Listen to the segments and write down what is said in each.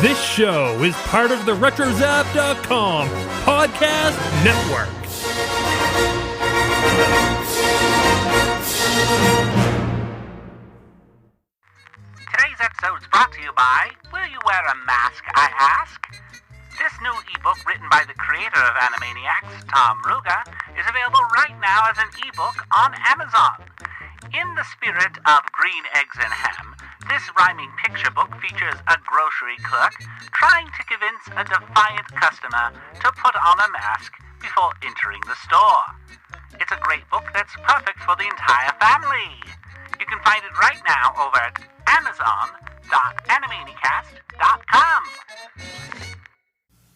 This show is part of the RetroZap.com podcast network. Today's episode is brought to you by Will You Wear a Mask, I Ask? This new ebook written by the creator of Animaniacs, Tom Ruegger, is available right now as an ebook on Amazon. In the spirit of green eggs and ham, this rhyming picture book features a grocery clerk trying to convince a defiant customer to put on a mask before entering the store. It's a great book that's perfect for the entire family. You can find it right now over at amazon.animanicast.com.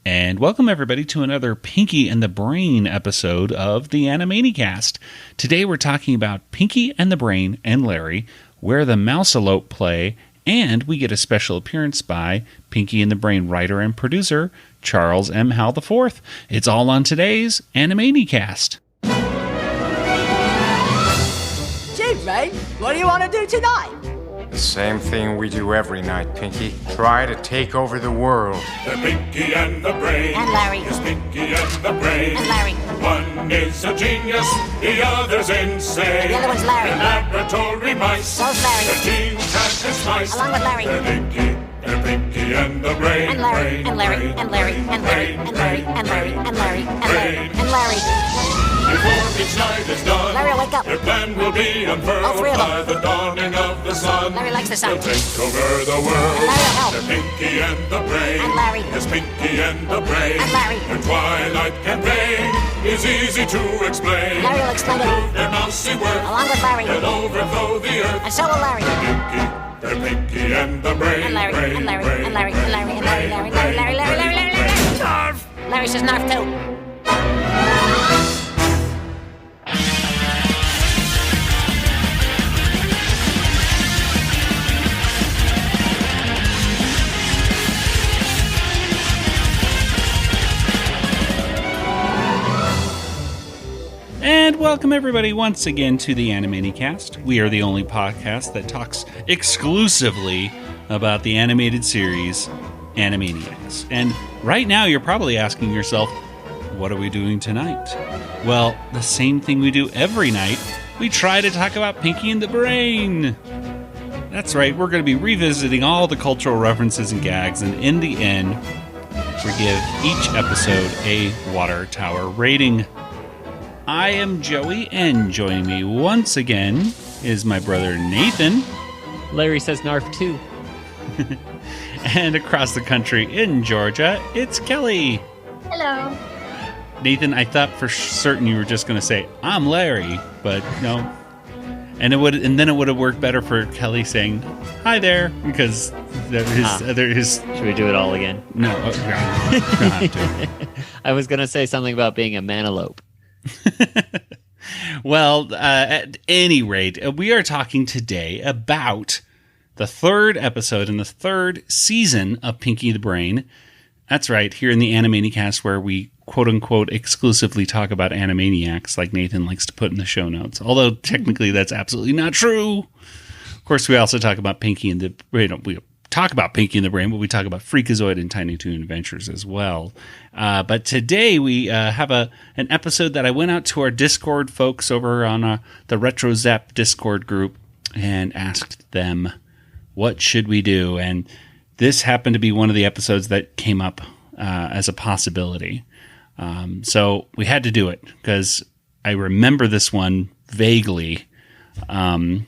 And welcome everybody to another Pinky and the Brain episode of the Animanicast. Today we're talking about Pinky and the Brain and Larry, where the Mousealope play, and we get a special appearance by Pinky and the Brain writer and producer Charles M. Howell IV. It's all on today's Animanicast. Gee, Brain, what do you want to do tonight? The same thing we do every night, Pinky. Try to take over the world. They're Pinky and the Brain. And Larry. Yes, Pinky and the Brain. And Larry. One is a genius, the other's insane. The other one's Larry. They're laboratory mice. So's Larry. Their team task is nice. Along with Larry. They're Pinky and the Brain. And Larry. Brain, And Larry. Brain, And Larry. Brain, And Larry. Brain, And Larry. Brain, And Larry. Brain, And Larry. And Larry. Brain. And Larry. Before each night is done, Larry, wake up. their plan will be unfurled All three of them. by the dawning of the sun. Larry likes the sun. They'll take over the world. And Larry will help. They're Pinky and the Brain. And Larry. Yes, Pinky and the Brain. And Larry. Their twilight campaign is easy to explain. Larry will explain it. Prove their mousy worth. Along with Larry. And overthrow the earth. And so will Larry. They're Pinky and the Brain. And Larry. Brain, And Larry. Brain, And Larry. And Larry. And Larry. Larry. Larry. Larry. Larry. Larry. Larry. Larry. Narf. Larry says Narf too. And welcome everybody once again to the Animanicast. We are the only podcast that talks exclusively about the animated series Animaniacs. And right now you're probably asking yourself, what are we doing tonight? Well, the same thing we do every night. We try to talk about Pinky and the Brain. That's right, we're going to be revisiting all the cultural references and gags, and in the end, we give each episode a water tower rating. I am Joey, and joining me once again is my brother Nathan. Larry says Narf too. And across the country in Georgia, it's Kelly. Hello. Nathan, I thought for certain you were just going to say, I'm Larry, but no. And then it would have worked better for Kelly saying, hi there, because his... Should we do it all again? No, you don't have to. I was going to say something about being a manalope. Well, at any rate, we are talking today about the third episode in the third season of Pinky the Brain. That's right, here in the Animanicast, where we quote-unquote exclusively talk about Animaniacs, like Nathan likes to put in the show notes. Although technically that's absolutely not true. Of course, we also talk about Pinky and the Brain. We talk about Pinky and the Brain, but we talk about Freakazoid and Tiny Toon Adventures as well. But today we have an episode that I went out to our Discord folks over on the RetroZap Discord group and asked them, what should we do? And this happened to be one of the episodes that came up as a possibility. So we had to do it because I remember this one vaguely from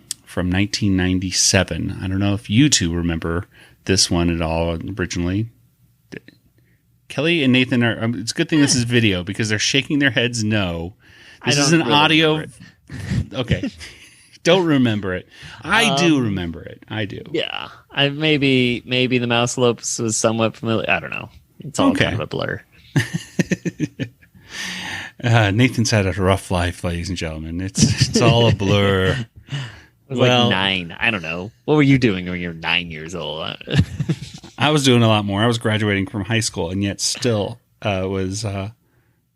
1997. I don't know if you two remember this one at all originally. Kelly and Nathan are. It's a good thing this is video because they're shaking their heads no. This is an really audio. Okay. Don't remember it. I do remember it. I do. Yeah. Maybe the Mouselopes was somewhat familiar. I don't know. It's all kind of a blur. Nathan's had a rough life, ladies and gentlemen. It's all a blur. I was like 9. I don't know. What were you doing when you were 9 years old? I was doing a lot more. I was graduating from high school, and yet still was...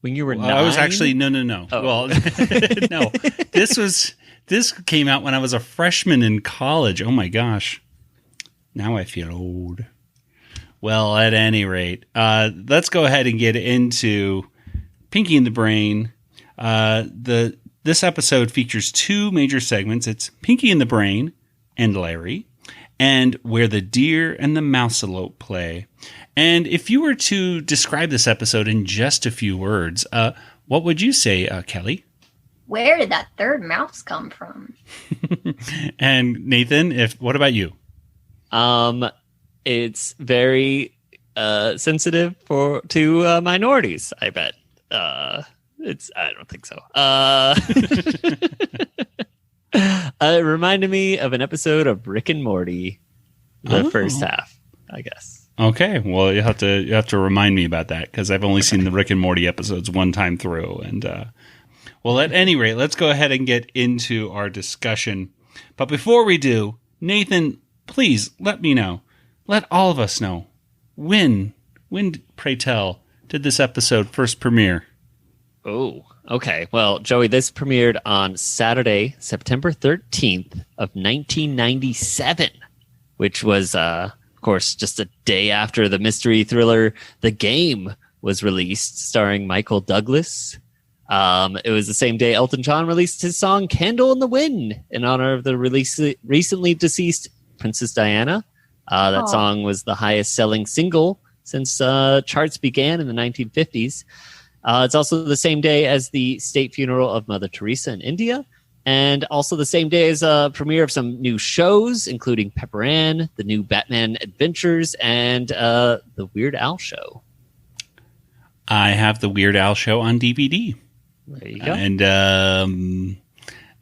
when you were 9? I was actually... No. Oh. Well, no. This came out when I was a freshman in college. Oh, my gosh. Now I feel old. Well, at any rate, let's go ahead and get into Pinky and the Brain. This episode features two major segments. It's Pinky and the Brain and Larry, and Where the Deer and the Mousealope Play. And if you were to describe this episode in just a few words, what would you say, Kelly? Where did that third mouse come from? And Nathan, what about you? It's very sensitive to minorities, I bet. I don't think so. It reminded me of an episode of Rick and Morty, the first half, I guess. Okay, well you have to remind me about that because I've only seen the Rick and Morty episodes one time through. And well, at any rate, let's go ahead and get into our discussion. But before we do, Nathan, please let all of us know when, pray tell, did this episode first premiere? Oh, okay. Well, Joey, this premiered on Saturday, September 13th of 1997, which was, of course, just a day after the mystery thriller The Game was released, starring Michael Douglas. It was the same day Elton John released his song Candle in the Wind in honor of the recently deceased Princess Diana. That song was the highest selling single since charts began in the 1950s. It's also the same day as the state funeral of Mother Teresa in India, and also the same day as a premiere of some new shows, including Pepper Ann, the new Batman Adventures, and the Weird Al Show. I have the Weird Al Show on DVD. There you go.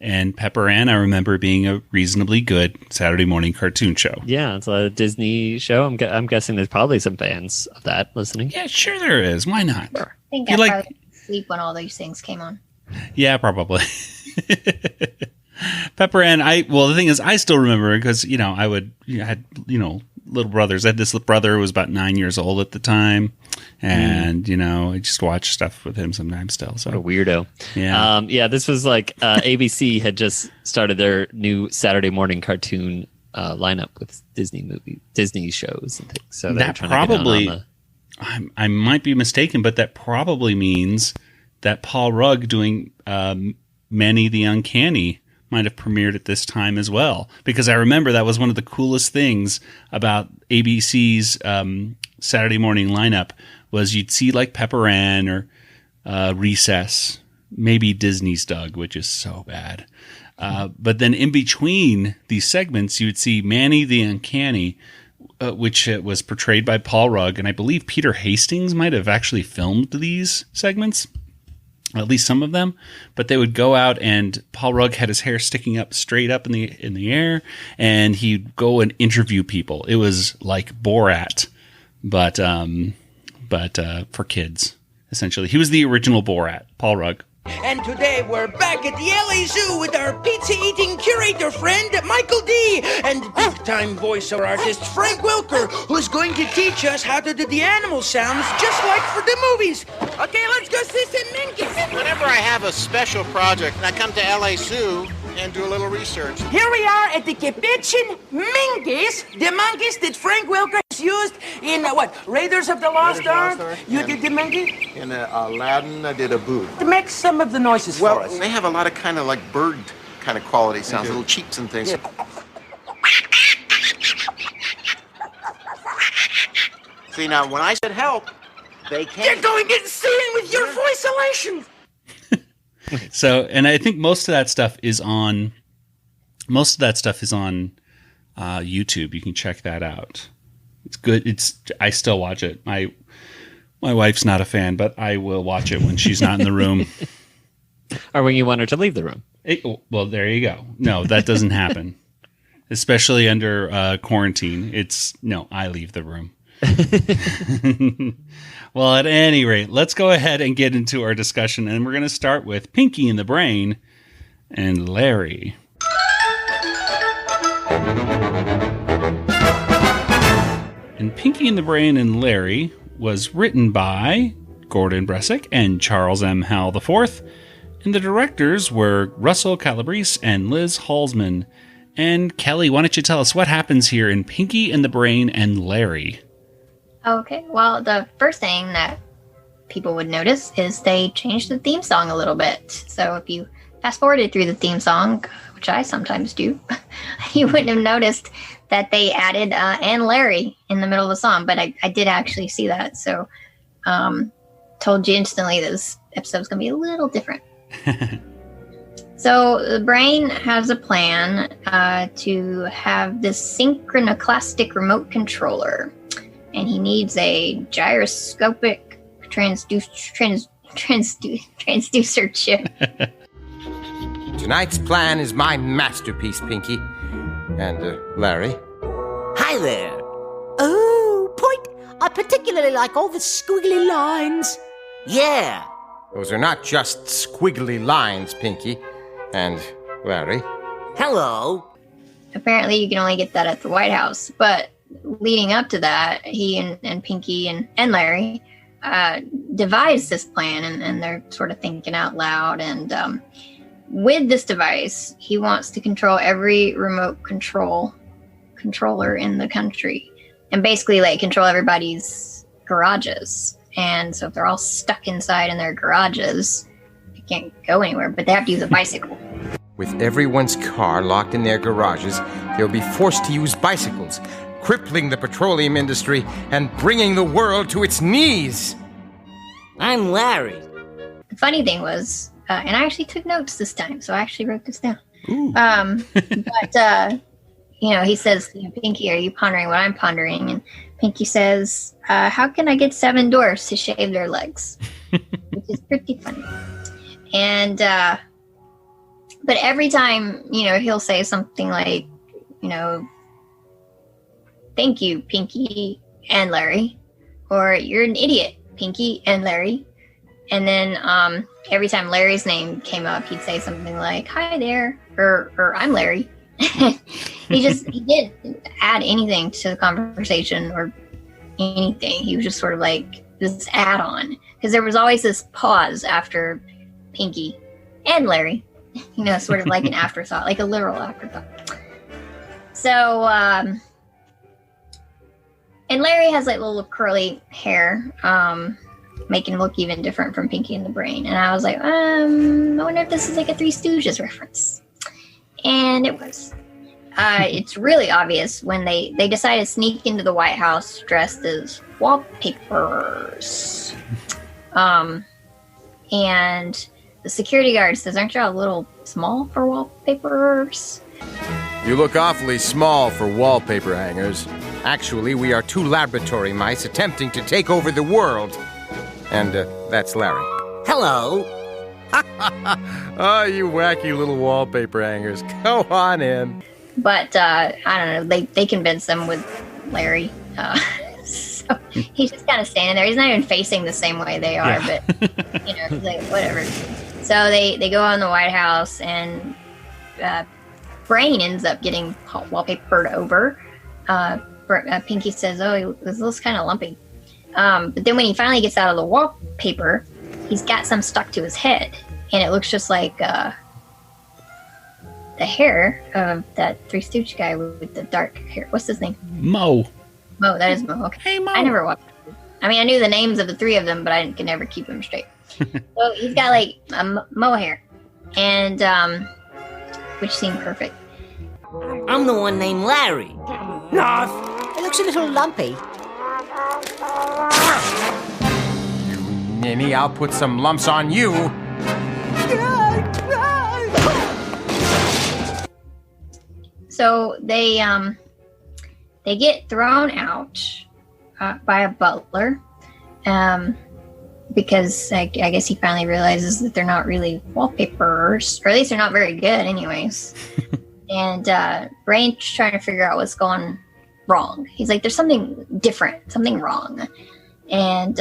And Pepper Ann, I remember being a reasonably good Saturday morning cartoon show. Yeah, it's a Disney show. I'm guessing there's probably some fans of that listening. Yeah, sure there is. Why not? Sure. I think I probably sleep when all those things came on. Yeah, probably. Pepper Ann, the thing is, I still remember because, I had little brothers. I had this brother who was about 9 years old at the time. And, I just watched stuff with him sometimes still. So. What a weirdo. Yeah. This was like ABC had just started their new Saturday morning cartoon lineup with Disney shows and things. So that probably, I might be mistaken, but that probably means that Paul Rugg doing Manny the Uncanny might have premiered at this time as well. Because I remember that was one of the coolest things about ABC's Saturday morning lineup was you'd see like Pepper Ann or Recess, maybe Disney's Doug, which is so bad. But then in between these segments, you would see Manny the Uncanny, which was portrayed by Paul Rugg. And I believe Peter Hastings might have actually filmed these segments, at least some of them. But they would go out and Paul Rugg had his hair sticking up straight up in the air. And he'd go and interview people. It was like Borat, but for kids, essentially. He was the original Borat, Paul Rugg. And today we're back at the LA Zoo with our pizza-eating curator friend, Michael D. And big-time voiceover artist, Frank Wilker, who's going to teach us how to do the animal sounds just like for the movies. Okay, let's go see some monkeys. Whenever I have a special project, I come to LA Zoo and do a little research. Here we are at the Capuchin monkeys, the monkeys that Frank Wilker used in, Raiders of the Lost Ark? You did the monkey? In Aladdin, I did a boot. Make some of the noises for us. Well, they have a lot of kind of like bird kind of quality sounds, little cheeps and things. Yeah. See, now, when I said help, they can't. You're going insane with your voice elation. So, and I think most of that stuff is on YouTube. You can check that out. It's good. I still watch it. My wife's not a fan, but I will watch it when she's not in the room. Or when you want her to leave the room. Well, there you go. No, that doesn't happen. Especially under quarantine. I leave the room. Well, at any rate, let's go ahead and get into our discussion. And we're going to start with Pinky and the Brain and Larry. And Pinky and the Brain and Larry was written by Gordon Bressick and Charles M. Howell IV. And the directors were Russell Calabrese and Liz Halsman. And Kelly, why don't you tell us what happens here in Pinky and the Brain and Larry? Okay, well, the first thing that people would notice is they changed the theme song a little bit. So if you fast forwarded through the theme song, which I sometimes do, you wouldn't have noticed that they added and Larry in the middle of the song. But I did actually see that. So told you instantly that this episode's going to be a little different. So the brain has a plan to have this synchronoclastic remote controller. And he needs a gyroscopic transducer chip. Tonight's plan is my masterpiece, Pinky. And, Larry? Hi there. Oh, point. I particularly like all the squiggly lines. Yeah. Those are not just squiggly lines, Pinky. And, Larry? Hello. Apparently you can only get that at the White House, but leading up to that, he and Pinky and Larry devised this plan, and they're sort of thinking out loud. And with this device, he wants to control every remote controller in the country, and basically like control everybody's garages. And so if they're all stuck inside in their garages, they can't go anywhere, but they have to use a bicycle. With everyone's car locked in their garages, they'll be forced to use bicycles, crippling the petroleum industry and bringing the world to its knees. I'm Larry. The funny thing was, and I actually took notes this time, so I actually wrote this down. But he says, Pinky, are you pondering what I'm pondering? And Pinky says, how can I get 7 dwarfs to shave their legs? Which is pretty funny. And, but every time, he'll say something like, thank you, Pinky and Larry, or you're an idiot, Pinky and Larry. And then every time Larry's name came up, he'd say something like, hi there, or I'm Larry. He didn't add anything to the conversation or anything. He was just sort of like this add-on, because there was always this pause after Pinky and Larry, sort of like an afterthought, like a literal afterthought. So, and Larry has like little curly hair, making him look even different from Pinky and the Brain. And I was like, I wonder if this is like a Three Stooges reference. And it was. It's really obvious when they decide to sneak into the White House dressed as wallpapers. And the security guard says, aren't you a little small for wallpapers? You look awfully small for wallpaper hangers. Actually, we are 2 laboratory mice attempting to take over the world. And that's Larry. Hello. Oh, you wacky little wallpaper hangers. Go on in. But, I don't know, they convince them with Larry. So he's just kind of standing there. He's not even facing the same way they are, but, he's like, whatever. So they go on the White House, and Brain ends up getting wallpapered over. Pinky says, oh, this looks kind of lumpy. But then when he finally gets out of the wallpaper, he's got some stuck to his head. And it looks just like the hair of that Three Stooge guy with the dark hair. What's his name? Mo. Mo, that is Mo. Okay. Hey, Mo. I never watched it. I mean, I knew the names of the 3 of them, but I could never keep them straight. So he's got like a Mo hair, and which seemed perfect. I'm the one named Larry. No, it looks a little lumpy. You ninny, I'll put some lumps on you. So they get thrown out by a butler, because I guess he finally realizes that they're not really wallpapers, or at least they're not very good anyways. And Brain's trying to figure out what's going wrong. He's like, there's something different, something wrong. And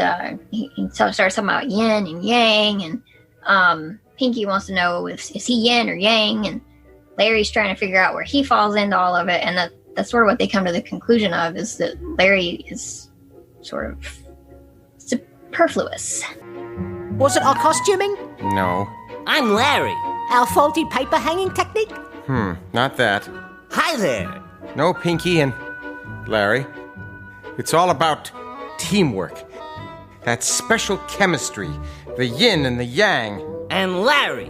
he starts talking about yin and yang, and Pinky wants to know is he yin or yang, and Larry's trying to figure out where he falls into all of it, and that's sort of what they come to the conclusion of, is that Larry is sort of superfluous. Was it our costuming? No. I'm Larry. Our faulty paper hanging technique? Not that. Hi there. No, Pinky and Larry. It's all about teamwork. That special chemistry, the yin and the yang. And Larry.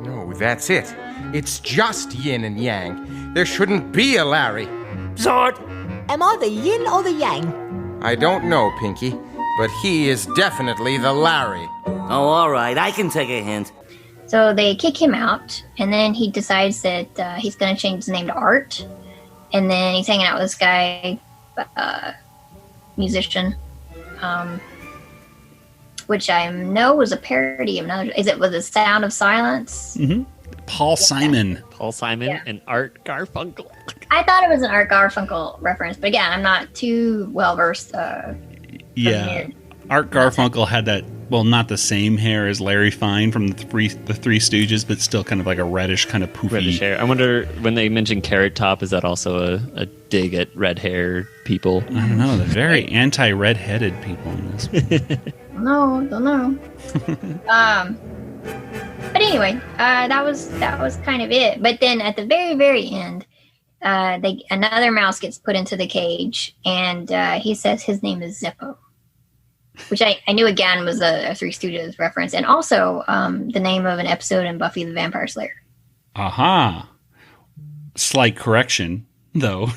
No, that's it. It's just yin and yang. There shouldn't be a Larry. Zord. Am I the yin or the yang? I don't know, Pinky, but he is definitely the Larry. Oh, all right. I can take a hint. So they kick him out, and then he decides that he's going to change his name to Art. And then he's hanging out with this guy, musician, which I know was a parody of another. Is it with The Sound of Silence? Mm-hmm. Paul Simon. Paul Simon and Art Garfunkel. I thought it was an Art Garfunkel reference, but again, I'm not too well versed. Yeah, Art Garfunkel had that. Well, not the same hair as Larry Fine from the Three Stooges, but still kind of like a reddish, kind of poofy reddish hair. I wonder when they mentioned Carrot Top, is that also a dig at red hair people? I don't know. They're very anti-redheaded people in this. No, don't know. But anyway, that was kind of it. But then at the very, very end, another mouse gets put into the cage, and he says his name is Zeppo, which I knew again was a Three Stooges reference, and also the name of an episode in Buffy the Vampire Slayer. Aha! Slight correction, though.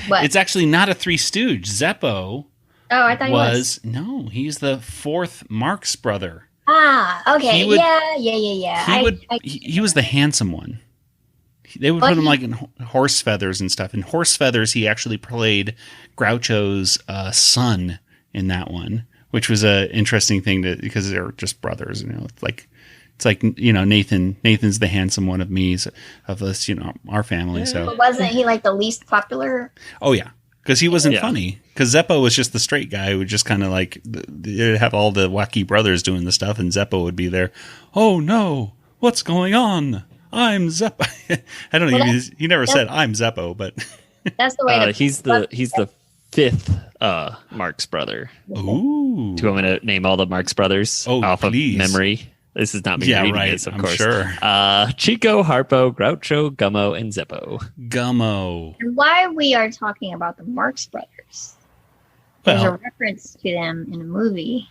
What? It's actually not a Three Stooge. Zeppo. Oh, I thought he was. No, he's the fourth Marx brother. Ah, okay. Yeah. He was the handsome one. They would put him like in horse feathers and stuff. In horse feathers, he actually played Groucho's son in that one, which was an interesting thing because they're just brothers. You know, it's like Nathan's the handsome one of me, of us, our family. So but wasn't he like the least popular? Oh yeah. Because he wasn't funny. Because Zeppo was just the straight guy who would just kind of like they'd have all the wacky brothers doing the stuff, and Zeppo would be there. Oh no, what's going on? I'm Zeppo. I don't know. He never said I'm Zeppo, but that's the way. He's the fifth Marx brother. Ooh. Do you want me to name all the Marx brothers off please. Of memory? This is not me reading this, of course. Sure. Chico, Harpo, Groucho, Gummo, and Zeppo. Gummo. And why we are talking about the Marx Brothers? There's a reference to them in a movie,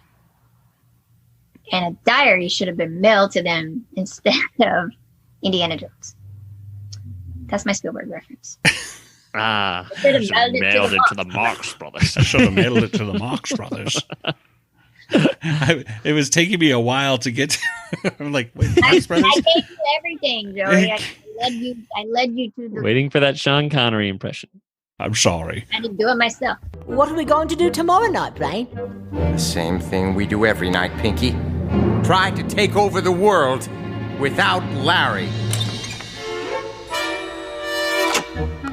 and a diary should have been mailed to them instead of Indiana Jones. That's my Spielberg reference. I should have mailed it to the Marx Brothers. I should have mailed it to the Marx Brothers. It was taking me a while to get to. I'm like, wait, Marx Brothers? I gave you everything, Joey. I led you to the. Waiting for that Sean Connery impression. I'm sorry. I didn't do it myself. What are we going to do tomorrow night, Brain? The same thing we do every night, Pinky. Try to take over the world without Larry.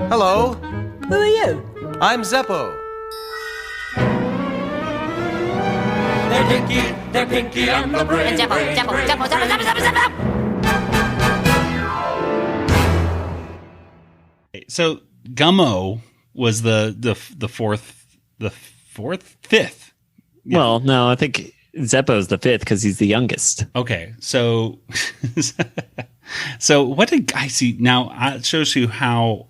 Hello. Who are you? I'm Zeppo. They're Pinky and the Brain. Zeppo. So Gummo was the fifth. Yeah. Well, no, I think Zeppo's the fifth because he's the youngest. Okay, so what did I see? Now it shows you how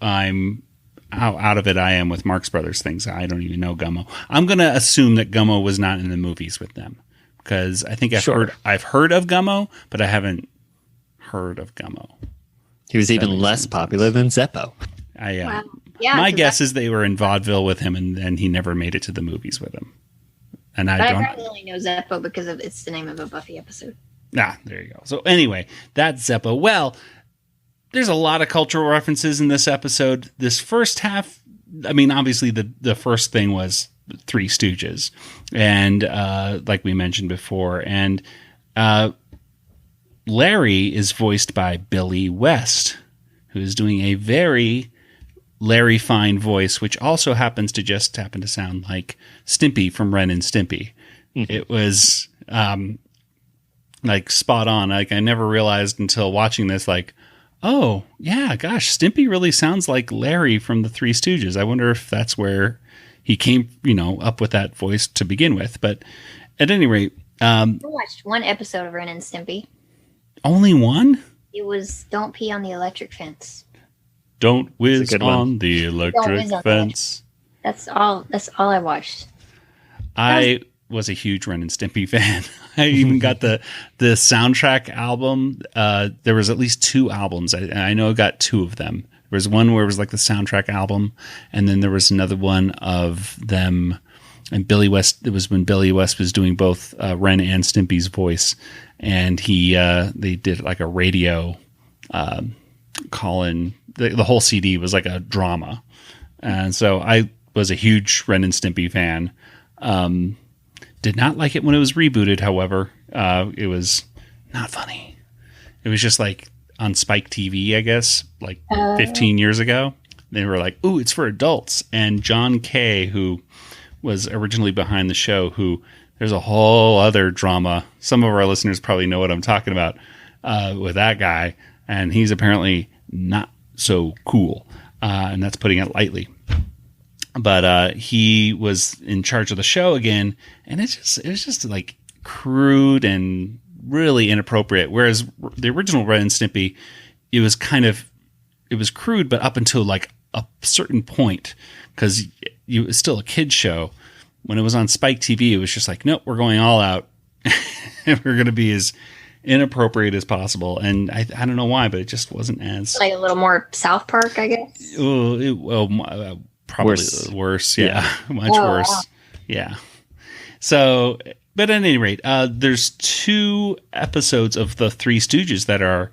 out of it I am with Marx Brothers things. I don't even know Gummo. I'm going to assume that Gummo was not in the movies with them because I think I've heard of Gummo, but I haven't heard of Gummo. He was even less popular than Zeppo. Wow. Yeah, my guess is they were in vaudeville with him, and then he never made it to the movies with him. And I probably only know Zeppo because it's the name of a Buffy episode. Ah, there you go. So anyway, that's Zeppo. Well, there's a lot of cultural references in this episode. This first half, I mean, obviously the first thing was Three Stooges, and like we mentioned before, and Larry is voiced by Billy West, who's doing a very Larry Fine voice, which also happens to sound like Stimpy from Ren and Stimpy. Mm-hmm. It was like spot on. Like I never realized until watching this, like, oh yeah, gosh, Stimpy really sounds like Larry from the Three Stooges. I wonder if that's where he came, up with that voice to begin with. But at any rate, I watched one episode of Ren and Stimpy. Only one? It was Don't Pee on the Electric Fence. Don't whiz on the electric fence. That's all I watched. I was a huge Ren and Stimpy fan. I even got the soundtrack album. There was at least 2 albums. I know I got 2 of them. There was one where it was like the soundtrack album, and then there was another one of them. And Billy West. It was when Billy West was doing both Ren and Stimpy's voice, and they did like a radio call-in. The whole CD was like a drama, and so I was a huge Ren and Stimpy fan. Did not like it when it was rebooted. However, it was not funny. It was just like on Spike TV, I guess, like 15 years ago. They were like, "Ooh, it's for adults." And John Kay, who was originally behind the show, who there's a whole other drama. Some of our listeners probably know what I'm talking about with that guy, and he's apparently not so cool, and that's putting it lightly. But he was in charge of the show again, and it was just like crude and really inappropriate. Whereas the original Ren and Stimpy, it was crude, but up until like a certain point, because it was still a kid's show. When it was on Spike TV, it was just like, nope, we're going all out. We're going to be as inappropriate as possible. And I don't know why, but it just wasn't as... Like a little more South Park, I guess? Probably worse. Yeah. Much worse. Wow. Yeah. So, but at any rate, there's 2 episodes of the Three Stooges that are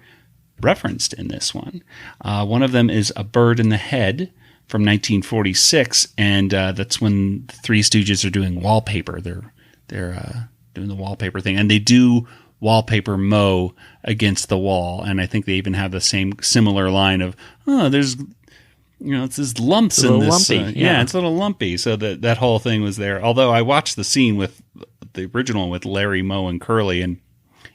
referenced in this one. One of them is A Bird in the Head from 1946, and that's when the Three Stooges are doing wallpaper. They're doing the wallpaper thing, and they do wallpaper Moe against the wall, and I think they even have the similar line of, there's, it's this lumps in this. Lumpy, it's a little lumpy. So that whole thing was there. Although I watched the scene with the original with Larry, Moe, and Curly, and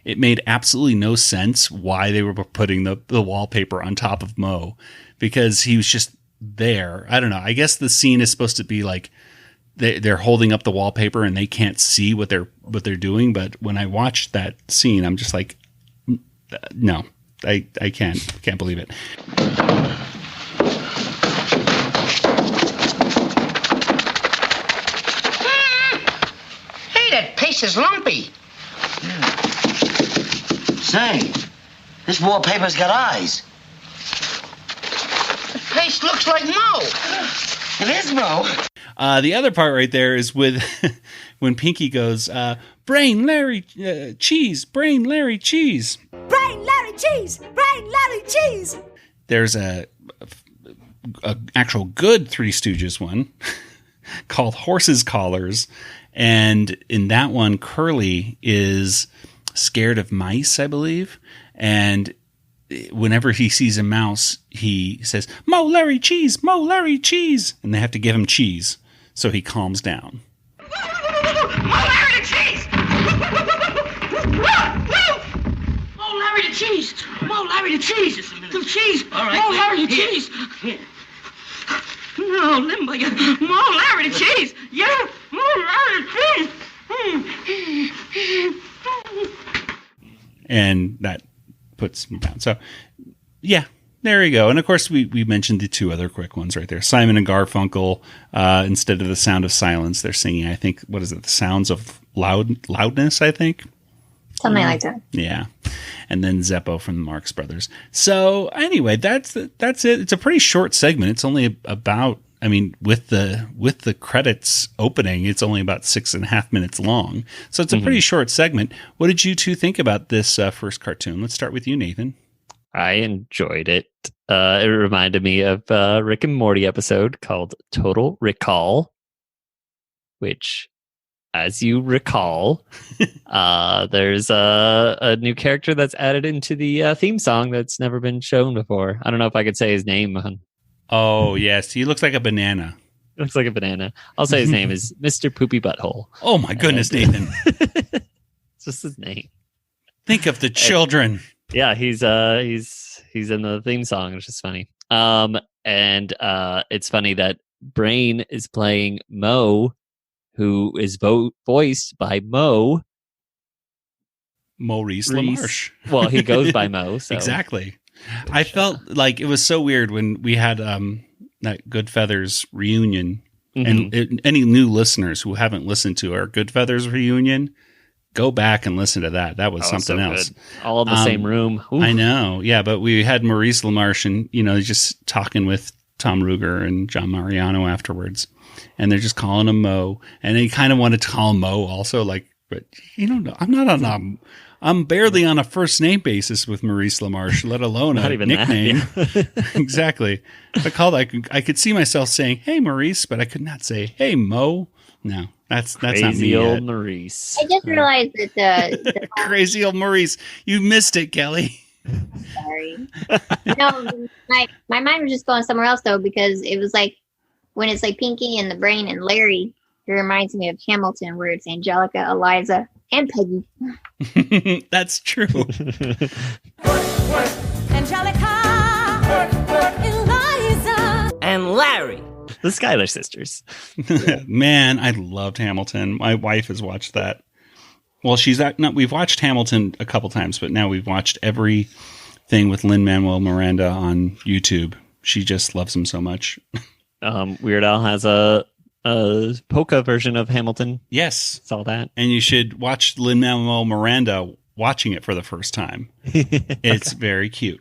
it made absolutely no sense why they were putting the wallpaper on top of Moe, because he was just there. I don't know. I guess the scene is supposed to be like they're holding up the wallpaper and they can't see what they're doing. But when I watched that scene, I'm just like, no, I can't believe it. Hey, that paste is lumpy. Say, this wallpaper's got eyes. The paste looks like Moe. It is Moe. The other part right there is with when Pinky goes, Brain, Larry, cheese, Brain, Larry, cheese. Brain, Larry, cheese, Brain, Larry, cheese. There's a actual good Three Stooges one called Horses' Collars. And in that one, Curly is scared of mice, I believe. And whenever he sees a mouse, he says, Moe, Larry, cheese, Moe, Larry, cheese. And they have to give him cheese. So he calms down. Moe, Larry, the cheese! Moe, Larry, the cheese! Moe, Larry, the cheese! Some cheese! All right, Moe, Larry, the cheese! No, limbo, Moe, Larry, the cheese! Yeah, Moe, Larry, the cheese! And that puts him down. So, yeah, there you go. And of course, we mentioned the 2 other quick ones right there. Simon and Garfunkel, instead of the sound of silence, they're singing, I think, what is it? The sounds of loudness, I think. Something like that. Yeah. And then Zeppo from the Marx Brothers. So anyway, that's it. It's a pretty short segment. It's only about, with the credits opening, it's only about 6.5 minutes long. So it's a pretty short segment. What did you 2 think about this first cartoon? Let's start with you, Nathan. I enjoyed it. It reminded me of a Rick and Morty episode called Total Recall, which, as you recall, there's a new character that's added into the theme song that's never been shown before. I don't know if I could say his name. Oh, yes. He looks like a banana. Looks like a banana. I'll say his name is Mr. Poopy Butthole. Oh, my goodness, Nathan. It's just his name. Think of the children. Yeah, he's in the theme song. It's just funny. And it's funny that Brain is playing Moe, who is voiced by Maurice LaMarche. Well, he goes by Moe. So. Exactly. I felt like it was so weird when we had that Good Feathers reunion And any new listeners who haven't listened to our Goodfeathers reunion, go back and listen to that. That was something else. Good. All in the same room. Oof. I know. Yeah, but we had Maurice LaMarche and, just talking with Tom Ruegger and John Mariano afterwards. And they're just calling him Mo. And they kind of wanted to call him Mo also, but I'm not I'm barely on a first name basis with Maurice LaMarche, let alone a nickname. Exactly. I could see myself saying, "Hey Maurice," but I could not say, "Hey Mo." No, that's not me. Crazy old Maurice. I just realized that the crazy old Maurice. You missed it, Kelly. Sorry. No, my mind was just going somewhere else though, because it was like when it's like Pinky and the Brain and Larry, it reminds me of Hamilton, where it's Angelica, Eliza, and Peggy. That's true. Angelica, Eliza, and Larry. The Schuyler sisters. Man, I loved Hamilton. My wife has watched that. Well, we've watched Hamilton a couple times, but now we've watched everything with Lin-Manuel Miranda on YouTube. She just loves him so much. Weird Al has a polka version of Hamilton. Yes. Saw that. And you should watch Lin-Manuel Miranda watching it for the first time. It's very cute.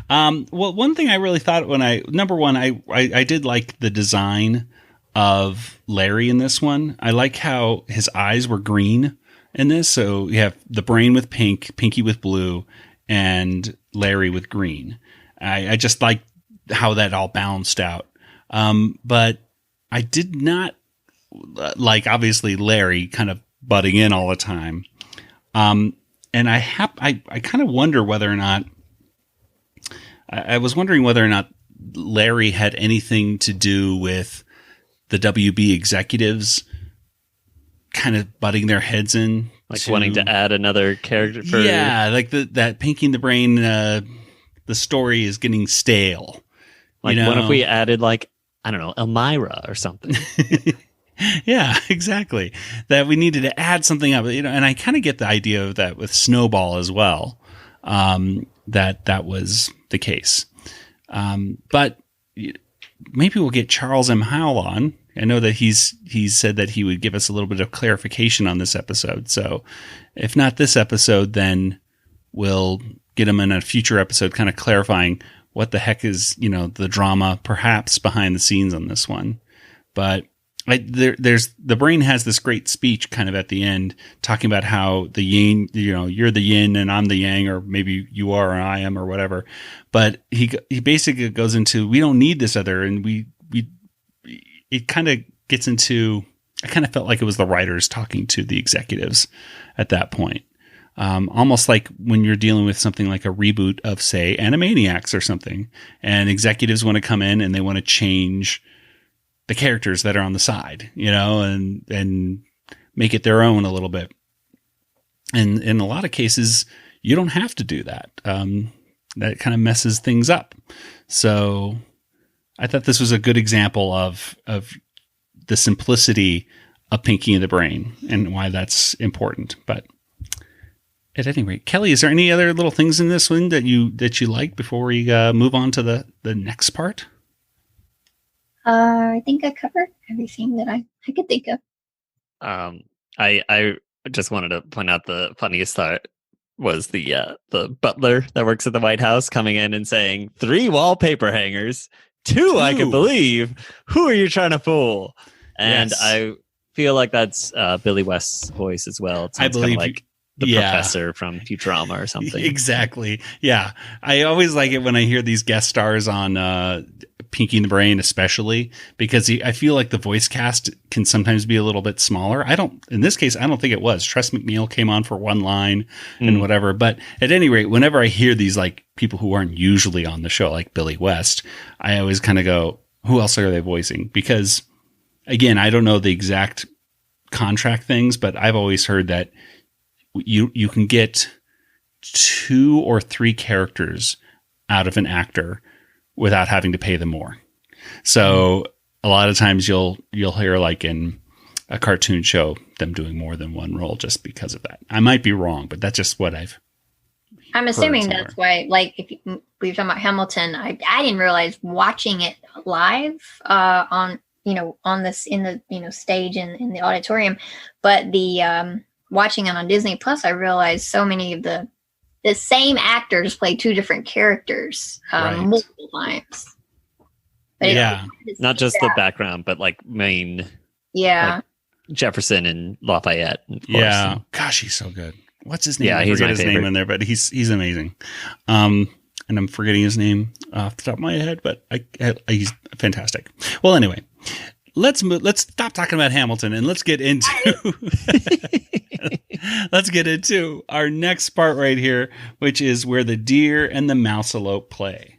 Well, one thing I really thought number one, I did like the design of Larry in this one. I like how his eyes were green in this. So you have the Brain with pink, Pinky with blue, and Larry with green. I just like how that all balanced out. But I did not like, obviously, Larry kind of butting in all the time. And I kind of wonder whether or not, I was wondering whether or not Larry had anything to do with the WB executives kind of butting their heads in. Like wanting to add another character for... Yeah, like that Pinky and the Brain, the story is getting stale. Like, what if we added, I don't know, Elmira or something? Yeah, exactly. That we needed to add something up, and I kind of get the idea of that with Snowball as well. That was the case. But maybe we'll get Charles M. Howell on. I know that he's said that he would give us a little bit of clarification on this episode. So if not this episode, then we'll get him in a future episode kind of clarifying what the heck is, the drama perhaps behind the scenes on this one. But there's the Brain has this great speech kind of at the end talking about how the yin, you're the yin and I'm the yang, or maybe you are and I am, or whatever. But he basically goes into, we don't need this other, and it kind of gets into, I kind of felt like it was the writers talking to the executives at that point. Almost like when you're dealing with something like a reboot of, say, Animaniacs or something, and executives want to come in and they want to change the characters that are on the side, and make it their own a little bit. And in a lot of cases, you don't have to do that. That kind of messes things up. So I thought this was a good example of the simplicity of Pinky and the Brain and why that's important. But at any rate, Kelly, is there any other little things in this one that you like before we move on to the next part? I think I covered everything that I could think of. I just wanted to point out the funniest part was the butler that works at the White House coming in and saying 3 wallpaper hangers, 2 I can believe. Who are you trying to fool? And yes. I feel like that's Billy West's voice as well. It sounds kind of like the professor from Futurama or something. Exactly. Yeah. I always like it when I hear these guest stars on Pinky and the Brain, especially because I feel like the voice cast can sometimes be a little bit smaller. In this case, I don't think it was. Tress MacNeille came on for one line and whatever. But at any rate, whenever I hear these like people who aren't usually on the show, like Billy West, I always kind of go, who else are they voicing? Because again, I don't know the exact contract things, but I've always heard that you can get 2 or 3 characters out of an actor without having to pay them more. So a lot of times you'll hear like in a cartoon show them doing more than one role just because of that. I might be wrong, but that's just what I'm assuming that's why, like, if we were talking about Hamilton, I didn't realize watching it live on on this in the stage in the auditorium. But the watching it on Disney Plus, I realized so many of the same actors play two different characters multiple times. But not just the background, but like main. Yeah. Like Jefferson and Lafayette. Of course. Yeah. Gosh, he's so good. What's his name? Yeah, I he's forget my his favorite. name in there, but he's amazing. And I'm forgetting his name off the top of my head, but he's fantastic. Well, anyway, let's stop talking about Hamilton and let's get into our next part right here, which is where the deer and the mousealope play.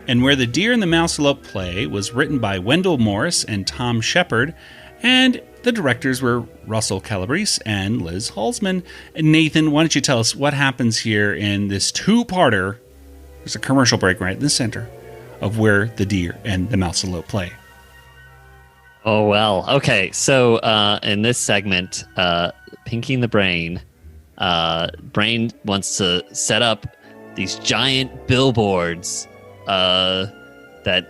And Where the Deer and the Mousealope Play was written by Wendell Morris and Tom Shepard, and the directors were Russell Calabrese and Liz Halsman. And Nathan, why don't you tell us what happens here in this two-parter? There's a commercial break right in the center of Where the Deer and the Mousealope Play. Oh, well. Okay, so in this segment, Pinky and the Brain wants to set up these giant billboards that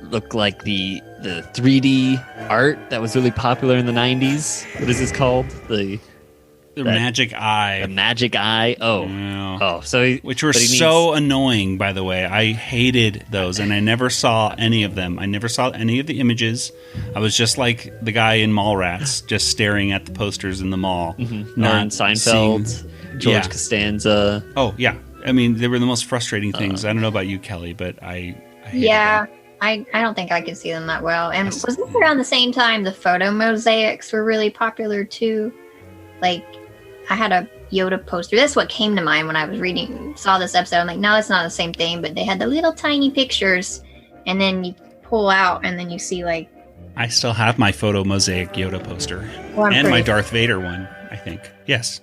look like the 3D art that was really popular in the 90s. What is this called? The Magic Eye. The Magic Eye. Oh. Yeah. Oh, so which were so annoying, by the way. I hated those, and I never saw any of them. I never saw any of the images. I was just like the guy in Mallrats, just staring at the posters in the mall. Mm-hmm. Not Seinfeld, George Costanza. Oh, yeah. I mean, they were the most frustrating things. I don't know about you, Kelly, but I hated them. I don't think I could see them that well. And was this around the same time the photo mosaics were really popular too? Like, I had a Yoda poster. That's what came to mind when I was saw this episode. I'm like, no, it's not the same thing. But they had the little tiny pictures, and then you pull out, and then you see like. I still have my photo mosaic Yoda poster and my Darth Vader one. I think yes.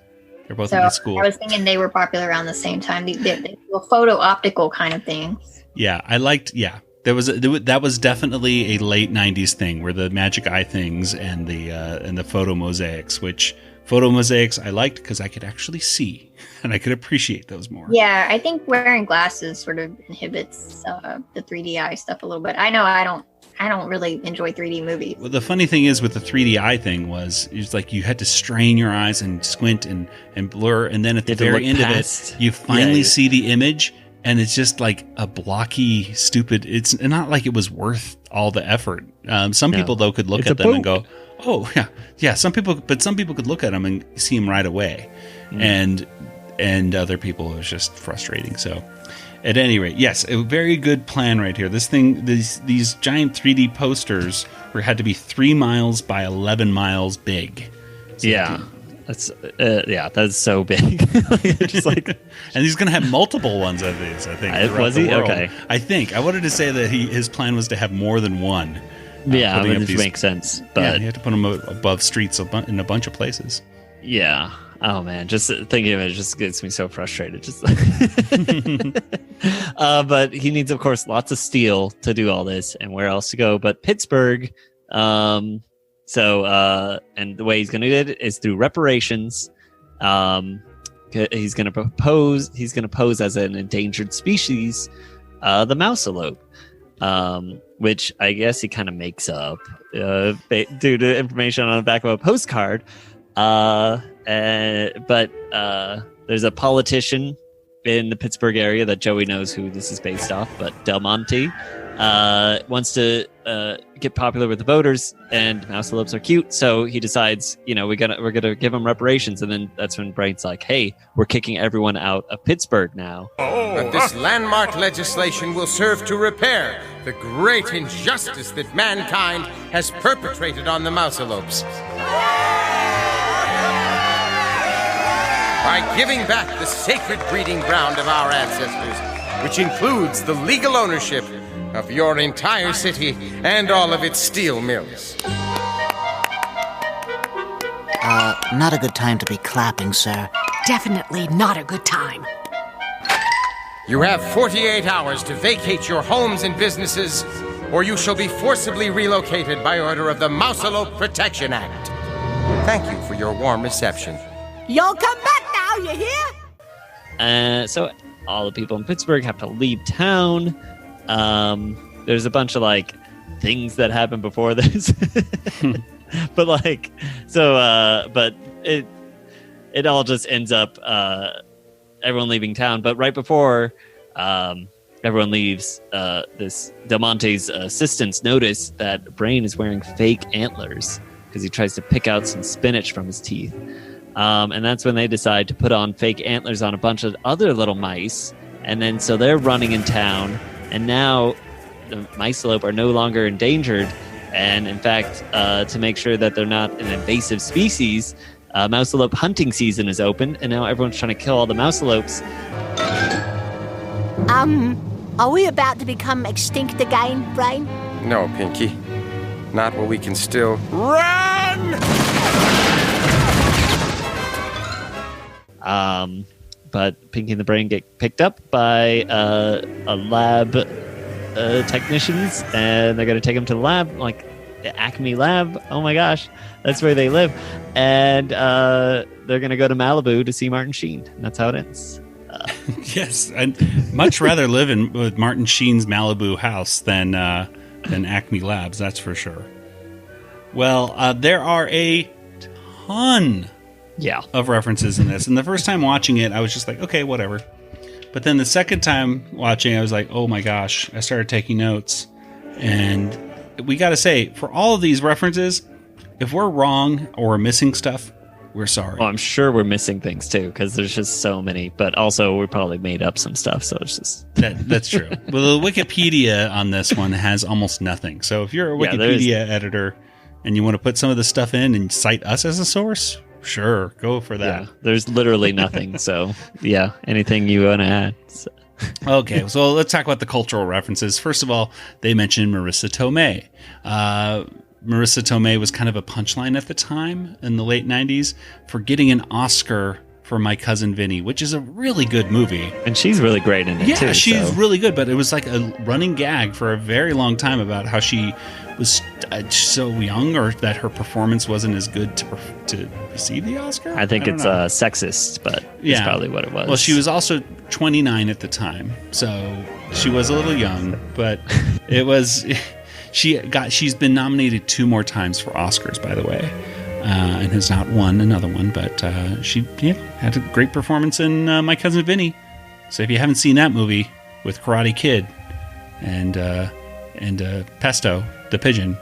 They're both in the school. I was thinking they were popular around the same time. The photo optical kind of things. Yeah, I liked. Yeah, that was definitely a late '90s thing, where the Magic Eye things and the photo mosaics. Which photo mosaics I liked because I could actually see and I could appreciate those more. Yeah, I think wearing glasses sort of inhibits the 3D eye stuff a little bit. I know I don't really enjoy 3D movies. Well, the funny thing is with the 3D eye thing was it's like you had to strain your eyes and squint and blur, and then at the very end of it, you finally see the image, and it's just like a blocky, stupid. It's not like it was worth all the effort. Some people though could look at them and go, "Oh yeah." Some people could look at them and see them right away, and other people it was just frustrating. So. At any rate, yes, a very good plan right here. This thing, these giant 3D posters had to be 3 miles by 11 miles big. So that's so big. Just like, and he's going to have multiple ones of these. I think. Was he? Okay. I think I wanted to say that his plan was to have more than one. Which makes sense. But you have to put them above streets in a bunch of places. Yeah. Oh man, just thinking of it just gets me so frustrated. Just, but he needs, of course, lots of steel to do all this, and where else to go but Pittsburgh. And the way he's going to do it is through reparations. He's going to pose as an endangered species, the Mousealope, which I guess he kind of makes up due to information on the back of a postcard. But there's a politician in the Pittsburgh area that Joey knows who this is based off, but Del Monte wants to get popular with the voters, and mouselopes are cute, so he decides, we're gonna give them reparations, and then that's when Brain's like, hey, we're kicking everyone out of Pittsburgh now. But this landmark legislation will serve to repair the great injustice that mankind has perpetrated on the mouselopes. By giving back the sacred breeding ground of our ancestors, which includes the legal ownership of your entire city and all of its steel mills. Not a good time to be clapping, sir. Definitely not a good time. You have 48 hours to vacate your homes and businesses, or you shall be forcibly relocated by order of the Mousealope Protection Act. Thank you for your warm reception. Y'all come back now, you hear? So all the people in Pittsburgh have to leave town. There's a bunch of like things that happen before this, but it all just ends up everyone leaving town. But right before everyone leaves, this Del Monte's assistants notice that Brain is wearing fake antlers because he tries to pick out some spinach from his teeth. And that's when they decide to put on fake antlers on a bunch of other little mice. And then so they're running in town. And now the Mousealope are no longer endangered. And in fact, to make sure that they're not an invasive species, Mousealope hunting season is open. And now everyone's trying to kill all the Mousealopes. Are we about to become extinct again, Brain? No, Pinky. Not while we can still run! But Pinky and the Brain get picked up by a lab technicians, and they're going to take them to the lab, like the Acme lab. Oh my gosh, that's where they live. And they're going to go to Malibu to see Martin Sheen. And that's how it ends. Yes, I'd much rather live with Martin Sheen's Malibu house than Acme Labs, that's for sure. Well, there are a ton of references in this. And the first time watching it, I was just like, okay, whatever. But then the second time watching, I was like, oh my gosh, I started taking notes. And we got to say, for all of these references, if we're wrong or we're missing stuff, we're sorry. Well, I'm sure we're missing things too, because there's just so many. But also, we probably made up some stuff, so it's just that's true. Well, the Wikipedia on this one has almost nothing. So if you're a Wikipedia editor and you want to put some of the stuff in and cite us as a source, sure, go for that. Yeah, there's literally nothing. So yeah, anything you want to add. So. Okay, so let's talk about the cultural references. First of all, they mentioned Marissa Tomei. Marissa Tomei was kind of a punchline at the time in the late 90s for getting an Oscar for My Cousin Vinny, which is a really good movie. And she's really great in it, too. Yeah, she's really good, but it was like a running gag for a very long time about how she was so young, or that her performance wasn't as good to receive the Oscar. I think it's sexist, but it's probably what it was. Well, she was also 29 at the time, so she was a little young, but it was... She's been nominated 2 more times for Oscars, by the way, and has not won another one. But she had a great performance in My Cousin Vinny. So if you haven't seen that movie with Karate Kid and Pesto, the pigeon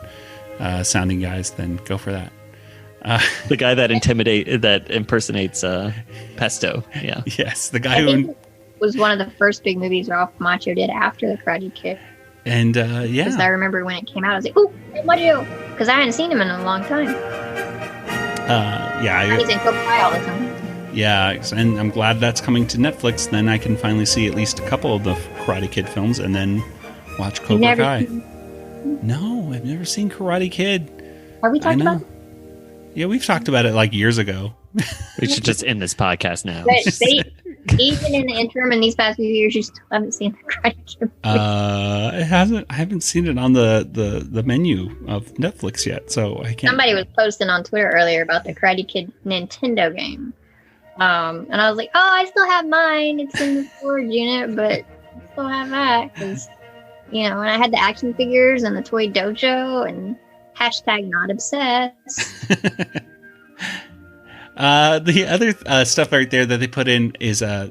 sounding guys, then go for that. The guy that impersonates Pesto. Yeah. Yes, the guy who was one of the first big movies Ralph Macchio did after the Karate Kid. And because I remember when it came out, I was like, "Ooh, what do you?" Because I hadn't seen him in a long time. He's in Cobra Kai all the time. Yeah, and I'm glad that's coming to Netflix. Then I can finally see at least a couple of the Karate Kid films, and then watch Cobra Kai. No, I've never seen Karate Kid. Are we talking about? Yeah, we've talked about it like years ago. We should just end this podcast now. But even in the interim in these past few years, you still haven't seen the Karate Kid. I haven't seen it on the menu of Netflix yet, so I can't. Somebody was posting on Twitter earlier about the Karate Kid Nintendo game, and I was like, "Oh, I still have mine. It's in the storage unit, but I still have that because, when I had the action figures and the toy dojo and #NotObsessed." The other stuff right there that they put in is they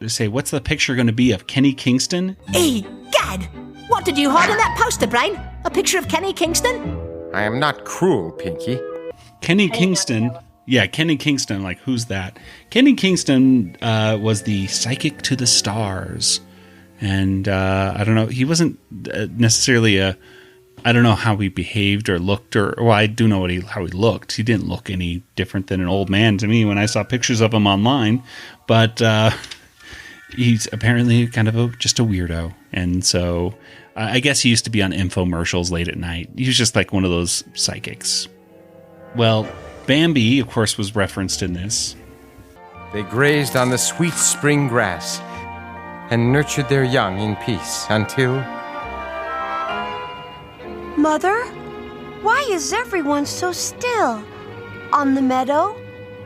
say, what's the picture going to be of Kenny Kingston? Hey, Gad! What did you hide in that poster, Brain? A picture of Kenny Kingston? I am not cruel, Pinky. Kenny Kingston. Yeah, Kenny Kingston. Like, who's that? Kenny Kingston was the psychic to the stars. And I don't know. He wasn't necessarily I don't know how he behaved or looked, well, I do know how he looked. He didn't look any different than an old man to me when I saw pictures of him online. But he's apparently kind of just a weirdo. And so I guess he used to be on infomercials late at night. He was just like one of those psychics. Well, Bambi, of course, was referenced in this. They grazed on the sweet spring grass and nurtured their young in peace until... Mother, why is everyone so still? On the meadow?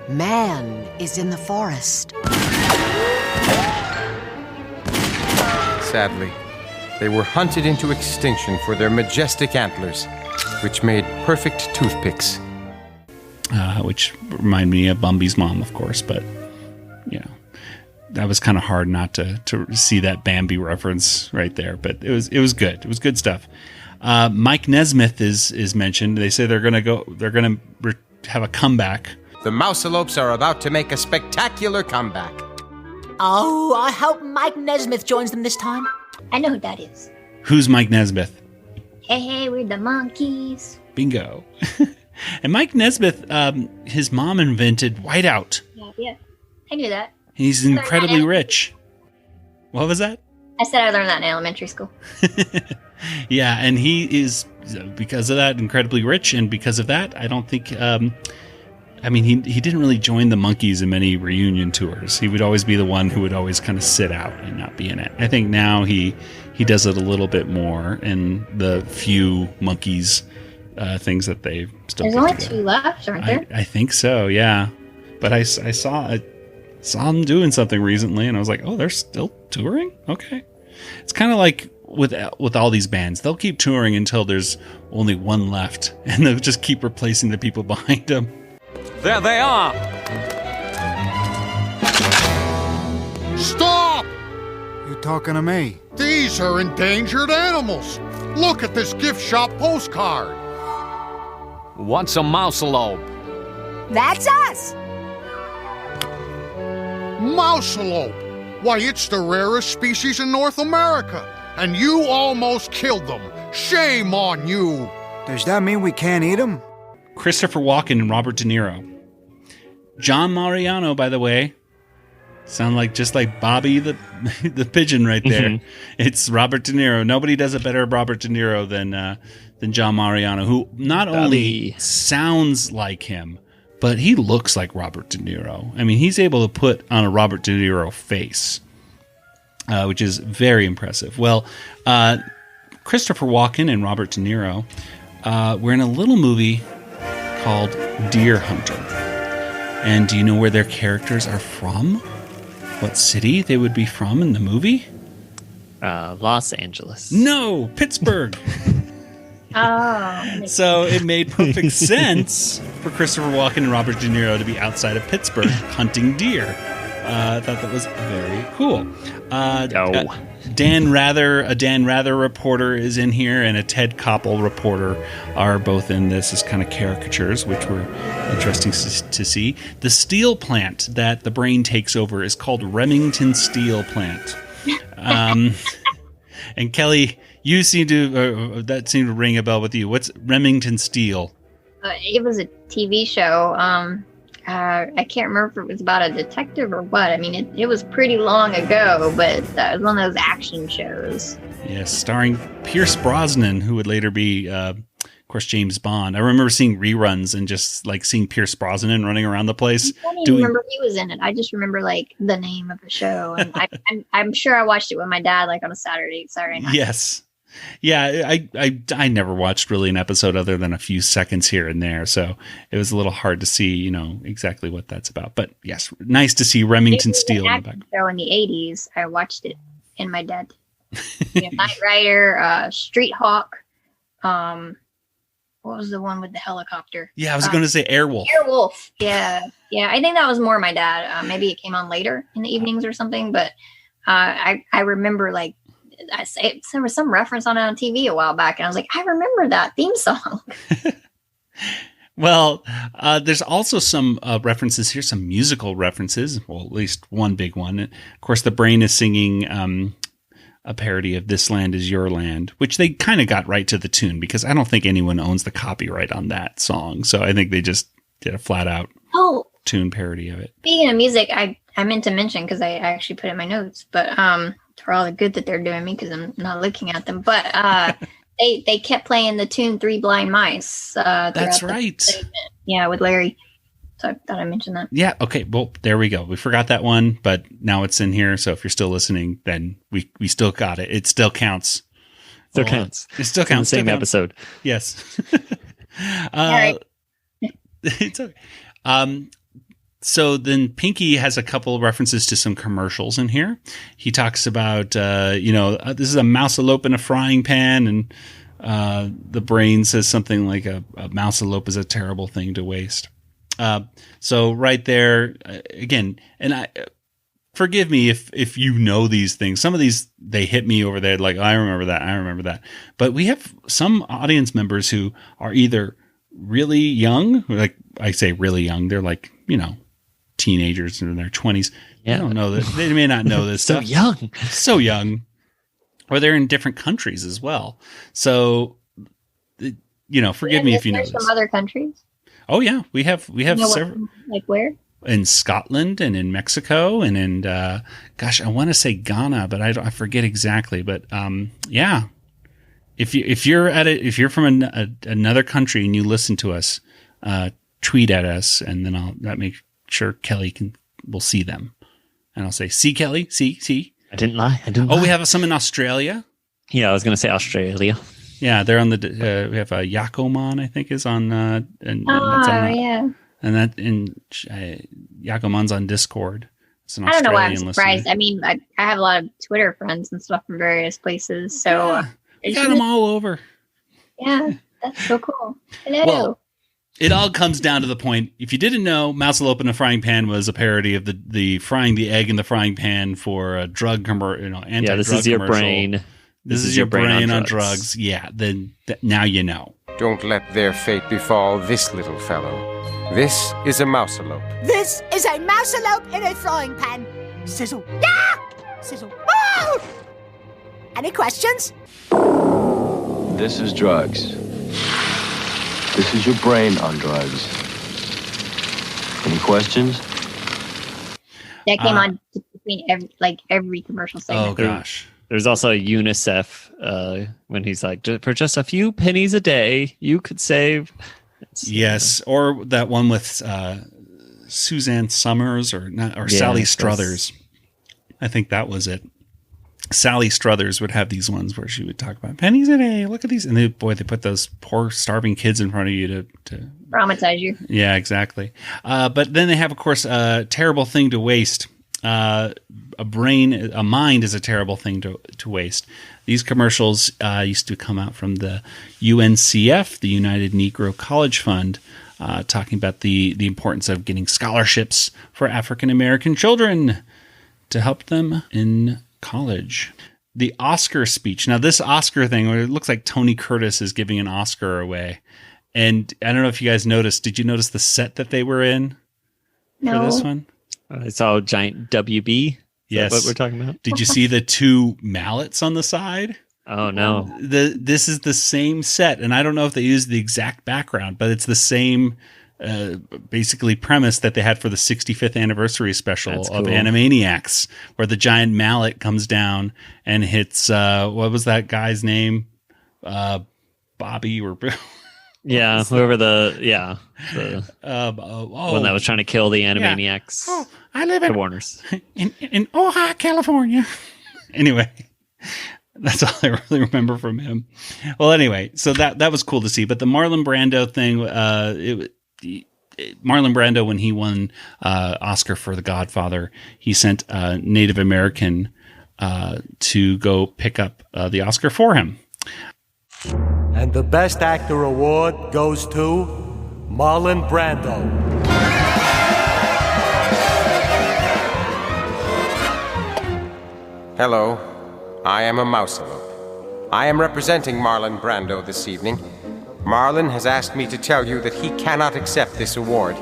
Man is in the forest. Sadly, they were hunted into extinction for their majestic antlers, which made perfect toothpicks. Which remind me of Bumby's mom, of course, but you know, that was kind of hard not to see that Bambi reference right there. But it was good. It was good stuff. Mike Nesmith is mentioned. They say they're gonna have a comeback. The Mouselopes are about to make a spectacular comeback. Oh, I hope Mike Nesmith joins them this time. I know who that is. Who's Mike Nesmith? Hey, we're the monkeys. Bingo. And Mike Nesmith, his mom invented whiteout. Yeah, I knew that. He's incredibly rich. What was that? I said I learned that in elementary school. Yeah, and he is, because of that, incredibly rich, and because of that, I don't think, he didn't really join the Monkees in many reunion tours. He would always be the one who would always kind of sit out and not be in it. I think now he does it a little bit more in the few Monkees things that they still There's only two left, aren't there? I think so, yeah. But I saw them doing something recently, and I was like, oh, they're still touring? Okay. It's kind of like with all these bands. They'll keep touring until there's only one left, and they'll just keep replacing the people behind them. There they are! Stop! You talking to me? These are endangered animals. Look at this gift shop postcard. What's a mousealope? That's us! Mousealope. Why, it's the rarest species in North America. And you almost killed them. Shame on you. Does that mean we can't eat them? Christopher Walken and Robert De Niro. John Mariano, by the way. Sound like just like Bobby the pigeon right there. Mm-hmm. It's Robert De Niro. Nobody does a better Robert De Niro than John Mariano, who not only sounds like him, but he looks like Robert De Niro. I mean, he's able to put on a Robert De Niro face, which is very impressive. Well, Christopher Walken and Robert De Niro were in a little movie called Deer Hunter. And do you know where their characters are from? What city they would be from in the movie? Los Angeles. No, Pittsburgh. Oh. So it made perfect sense for Christopher Walken and Robert De Niro to be outside of Pittsburgh hunting deer. I thought that was very cool. Dan Rather reporter is in here, and a Ted Koppel reporter are both in this as kind of caricatures, which were interesting to see. The steel plant that the brain takes over is called Remington Steel Plant. And Kelly, you seem to that seemed to ring a bell with you. What's Remington Steel? It was a TV show. I can't remember if it was about a detective or what. I mean, it was pretty long ago, but it was one of those action shows. Yes, starring Pierce Brosnan, who would later be, of course, James Bond. I remember seeing reruns and just like seeing Pierce Brosnan running around the place. I don't even remember he was in it. I just remember like the name of the show, and I'm sure I watched it with my dad like on a Saturday night. Yes. Yeah, I never watched really an episode other than a few seconds here and there, so it was a little hard to see, exactly what that's about. But yes, nice to see Remington Steel in the back. Show in the 80s, I watched it, and my dad. Knight Rider, Street Hawk. What was the one with the helicopter? Yeah, I was going to say Airwolf. Airwolf. Yeah. I think that was more my dad. Maybe it came on later in the evenings or something, but I remember like. There was some reference on it on TV a while back, and I was like, I remember that theme song. Well, there's also some references here, some musical references. Well, at least one big one. Of course, the brain is singing a parody of This Land Is Your Land, which they kind of got right to the tune, because I don't think anyone owns the copyright on that song. So I think they just did a flat out tune parody of it. Speaking of music, I meant to mention, because I actually put it in my notes, but for all the good that they're doing me, because I'm not looking at them, but they kept playing the tune Three Blind Mice. That's right. Yeah, with Larry. So I thought I mentioned that. Yeah, okay. Well, there we go. We forgot that one, but now it's in here. So if you're still listening, then we still got it. It still counts. Still counts. It still counts. Same episode. Yes. All right. It's okay. So then Pinky has a couple of references to some commercials in here. He talks about, this is a mousealope in a frying pan, and the brain says something like a mousealope is a terrible thing to waste. So right there, again, and forgive me if you know these things. Some of these, they hit me over there like, I remember that. But we have some audience members who are either really young, like I say really young, they're like, teenagers in their 20s. Yeah. They don't know this. They may not know this So stuff. So young. Or they're in different countries as well. So, forgive me if you know this. From other countries? Oh yeah, we have several. Like where? In Scotland and in Mexico and in I want to say Ghana, but I forget exactly. But yeah, if you're from another country and you listen to us, tweet at us, and then I'll make sure Kelly will see them, and I'll say, "See Kelly, see." I didn't lie. We have some in Australia. Yeah, I was going to say Australia. Yeah, they're on the. We have a Yakomon, I think, is on. Yeah. And that Yakomon's on Discord. It's an I don't know why I'm Australian surprised. listener. I mean, I have a lot of Twitter friends and stuff from various places, so You got them all over. Yeah, that's so cool. Hello. Well, it all comes down to the point. If you didn't know, Mousealope in a Frying Pan was a parody of the frying the egg in the frying pan for a drug anti-drug Yeah, this is your commercial. brain. This is your brain on drugs. Yeah, then now you know. Don't let their fate befall this little fellow. This is a mousealope. This is a mousealope in a frying pan. Sizzle. Yeah! Sizzle. Oh! Any questions? This is drugs. This is your brain on drugs. Any questions? That came on between every commercial segment. Oh gosh. There's also UNICEF when he's like, for just a few pennies a day, you could save. Yes, or that one with Suzanne Summers or Sally Struthers. I think that was it. Sally Struthers would have these ones where she would talk about pennies a day. Look at these, and they put those poor starving kids in front of you to traumatize you. Yeah, exactly. But then they have, of course, a terrible thing to waste. A mind is a terrible thing to waste. These commercials used to come out from the UNCF, the United Negro College Fund, talking about the importance of getting scholarships for African American children to help them in college. The Oscar speech. Now, this Oscar thing, where it looks like Tony Curtis is giving an Oscar away. And I don't know if you guys noticed. Did you notice the set that they were in for this one? I saw a giant WB. Yes. What we're talking about? Did you see the two mallets on the side? Oh, no. This is the same set, and I don't know if they used the exact background, but it's the same basically premise that they had for the 65th anniversary special of Animaniacs, where the giant mallet comes down and hits, what was that guy's name? Bobby or... Yeah, whoever the one that was trying to kill the Animaniacs. Yeah. Oh, I live in Warners in Ohio, California. Anyway, that's all I really remember from him. Well, anyway, so that was cool to see. But the Marlon Brando thing, Marlon Brando, when he won Oscar for The Godfather, he sent a Native American to go pick up the Oscar for him. And the Best Actor award goes to Marlon Brando. Hello, I am a mousealope. I am representing Marlon Brando this evening. Marlon has asked me to tell you that he cannot accept this award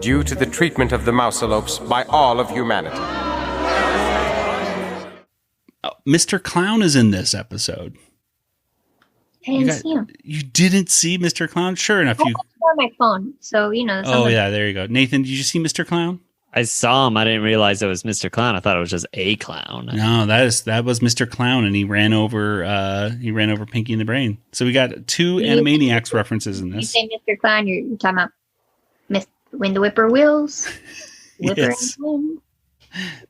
due to the treatment of the mousealopes by all of humanity. Mr. Clown is in this episode. I didn't see him. You didn't see Mr. Clown? Sure enough. I on my phone, so yeah, there you go. Nathan, did you see Mr. Clown? I saw him. I didn't realize it was Mr. Clown. I thought it was just a clown. No, that was Mr. Clown, and he ran over Pinky and the Brain. So we got two Animaniacs references in this. You say Mr. Clown, you're talking about when the whipper wills. Whipper Yes. and wind.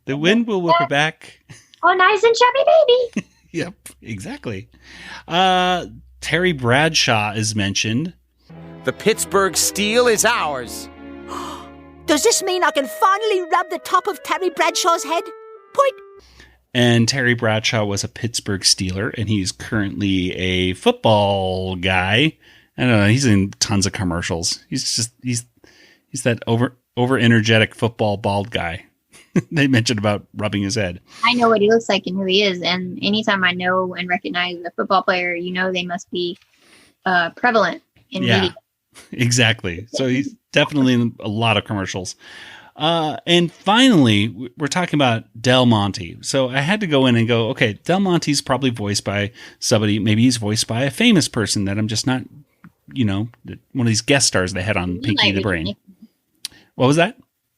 The wind will whip her back. Oh, nice and chubby baby. Yep, exactly. Terry Bradshaw is mentioned. The Pittsburgh Steel is ours. Does this mean I can finally rub the top of Terry Bradshaw's head? Point. And Terry Bradshaw was a Pittsburgh Steeler, and he's currently a football guy. I don't know. He's in tons of commercials. He's that over energetic football bald guy. They mentioned about rubbing his head. I know what he looks like and who he is, and anytime I know and recognize a football player, they must be prevalent in media. Exactly. So he's definitely in a lot of commercials. And finally, we're talking about Del Monte. So I had to go in and go, okay, Del Monte's probably voiced by somebody. Maybe he's voiced by a famous person that I'm just not, one of these guest stars they had on Pinky the Brain. Nixon. What was that?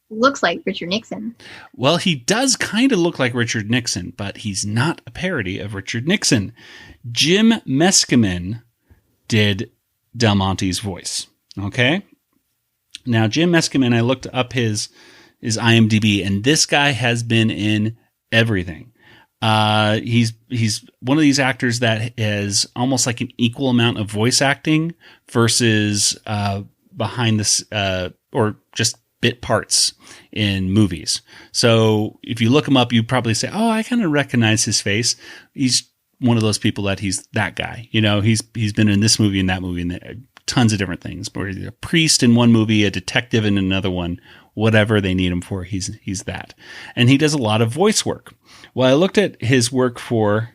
Looks like Richard Nixon. Well, he does kind of look like Richard Nixon, but he's not a parody of Richard Nixon. Jim Meskemen did Del Monte's voice. Okay. Now, Jim Meskemen, I looked up his IMDb, and this guy has been in everything. He's one of these actors that is almost like an equal amount of voice acting versus behind this or just bit parts in movies. So if you look him up, you probably say, "Oh, I kind of recognize his face." He's one of those people that he's that guy. He's been in this movie and that movie and tons of different things. But he's a priest in one movie, a detective in another one, whatever they need him for, he's that. And he does a lot of voice work. Well, I looked at his work for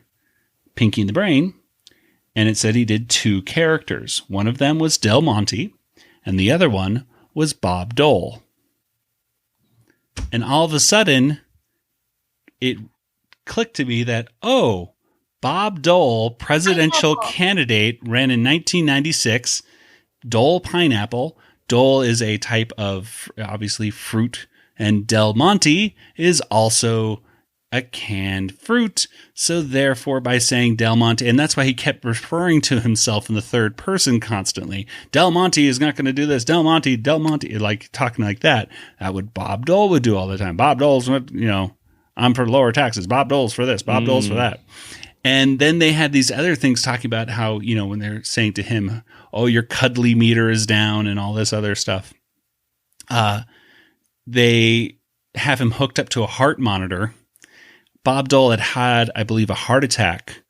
Pinky and the Brain, and it said he did 2 characters. One of them was Del Monte, and the other one was Bob Dole. And all of a sudden, it clicked to me that, Bob Dole, presidential candidate, ran in 1996. Dole pineapple. Dole is a type of, obviously, fruit. And Del Monte is also a canned fruit. So therefore, by saying Del Monte, and that's why he kept referring to himself in the third person constantly. Del Monte is not going to do this. Del Monte, like talking like that. That would Bob Dole would do all the time. Bob Dole's, I'm for lower taxes. Bob Dole's for this. Bob Dole's for that. And then they had these other things talking about how, when they're saying to him, your cuddly meter is down and all this other stuff. They have him hooked up to a heart monitor. Bob Dole had, I believe, a heart attack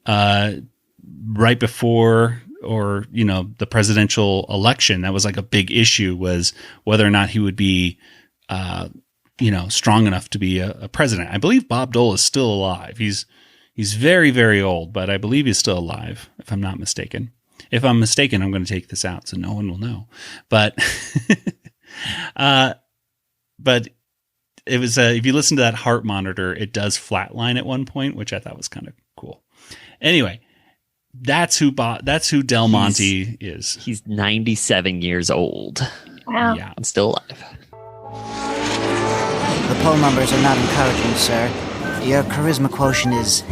right before the presidential election. That was like a big issue, was whether or not he would be, strong enough to be a president. I believe Bob Dole is still alive. He's very, very old, but I believe he's still alive, if I'm not mistaken. If I'm mistaken, I'm going to take this out so no one will know. But, but it was if you listen to that heart monitor, it does flatline at one point, which I thought was kind of cool. Anyway, that's who Del Monte is. He's 97 years old. Wow. Yeah, I'm still alive. The poll numbers are not encouraging, sir. Your charisma quotient is,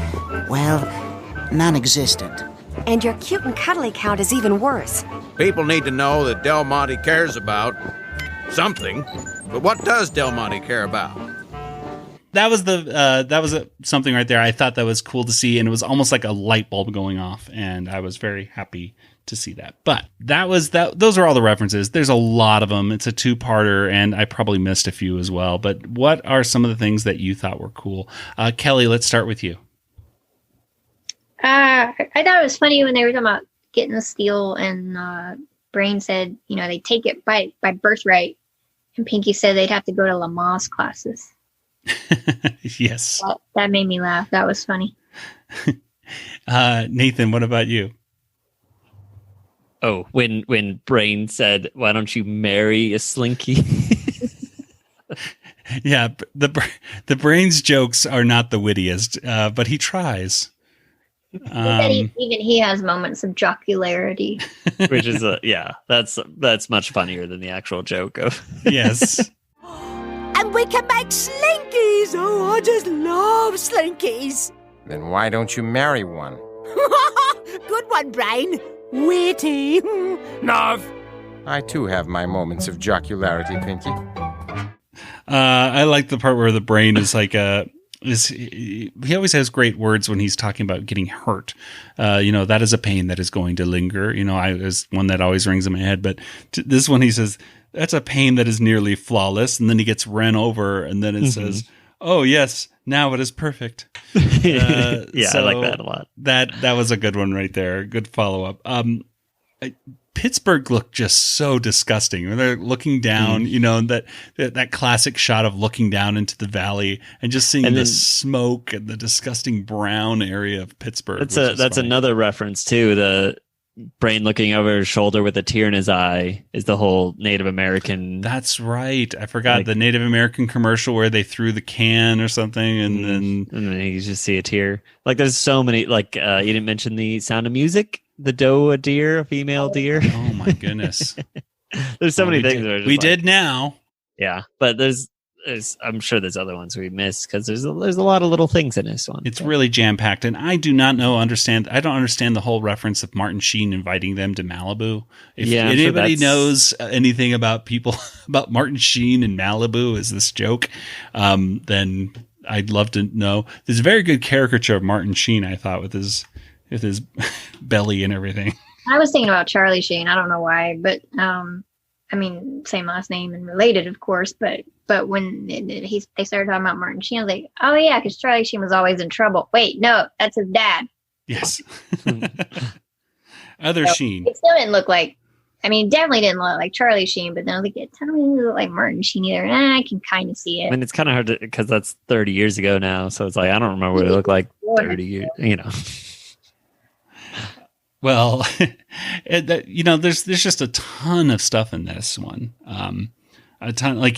non-existent. And your cute and cuddly count is even worse. People need to know that Del Monte cares about something. But what does Del Monte care about? That was something right there. I thought that was cool to see, and it was almost like a light bulb going off, and I was very happy to see that. But those are all the references. There's a lot of them. It's a 2-parter, and I probably missed a few as well. But what are some of the things that you thought were cool? Kelly, let's start with you. I thought it was funny when they were talking about getting the steel, and Brain said, they take it by birthright, and Pinky said they'd have to go to Lamaze classes. Yes. That made me laugh. That was funny. Nathan, what about you? Oh, when Brain said, "Why don't you marry a Slinky?" Yeah, the Brain's jokes are not the wittiest, but he tries. Even he has moments of jocularity, which is that's much funnier than the actual joke of. Yes. And we can make slinkies. Oh, I just love slinkies. Then why don't you marry one? Good one, Brain. Witty. No. I too have my moments of jocularity, Pinky. I like the part where the Brain is like he always has great words when he's talking about getting hurt. That is a pain that is going to linger. Is one that always rings in my head. But this one, he says, that's a pain that is nearly flawless. And then he gets ran over, and then it says, "Oh yes, now it is perfect." I like that a lot. That was a good one right there. Good follow up. Pittsburgh looked just so disgusting when they're looking down. You know, that classic shot of looking down into the valley and just seeing the smoke and the disgusting brown area of Pittsburgh. That's another reference to the Brain looking over his shoulder with a tear in his eye is the whole Native American. That's right. I forgot the Native American commercial where they threw the can or something, and then you just see a tear. Like there's so many. Like you didn't mention the Sound of Music. The doe, a deer, a female deer. Oh my goodness! There's so many things. We did now. Yeah, but there's. I'm sure there's other ones we missed because there's a lot of little things in this one. It's really jam packed, and I do not understand. I don't understand the whole reference of Martin Sheen inviting them to Malibu. If anybody knows anything about about Martin Sheen and Malibu as this joke, then I'd love to know. There's a very good caricature of Martin Sheen, I thought, with his belly and everything. I was thinking about Charlie Sheen. I don't know why, but I mean, same last name and related, of course. But when they started talking about Martin Sheen, I was like, oh yeah, because Charlie Sheen was always in trouble. Wait, no, that's his dad. Yes. Sheen. It still didn't look like. I mean, it definitely didn't look like Charlie Sheen, but then I was like, it totally didn't look like Martin Sheen either. And I can kind of see it. I mean, it's kind of hard to, because that's 30 years ago now. So it's like, I don't remember what it looked like 30 years, you know. Well, there's just a ton of stuff in this one. A ton, like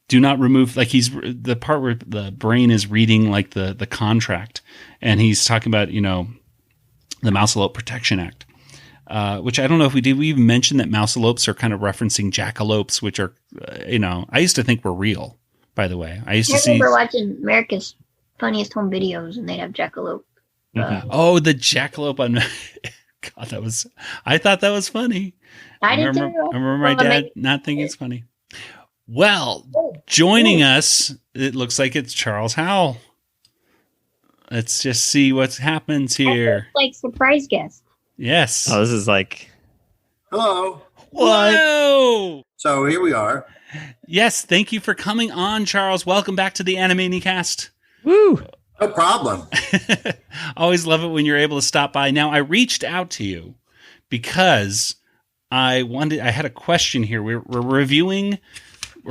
do not remove, like he's the part where the Brain is reading like the contract, and he's talking about, the Mousealope Protection Act, which I don't know if we even mention that mouselopes are kind of referencing jackalopes, which are, I used to think were real, by the way. I remember watching America's Funniest Home Videos, and they'd have jackalope. Oh, the jackalope on God, I thought that was funny. I remember my dad not thinking it's funny. Well, joining us, it looks like it's Charles Howell. Let's just see what happens here. Like surprise guest. Yes. Oh, this is like. Hello. What? Whoa. So here we are. Yes, thank you for coming on, Charles. Welcome back to the Animaniacast. Woo. No problem. Always love it when you're able to stop by. Now, I reached out to you because I had a question here. We're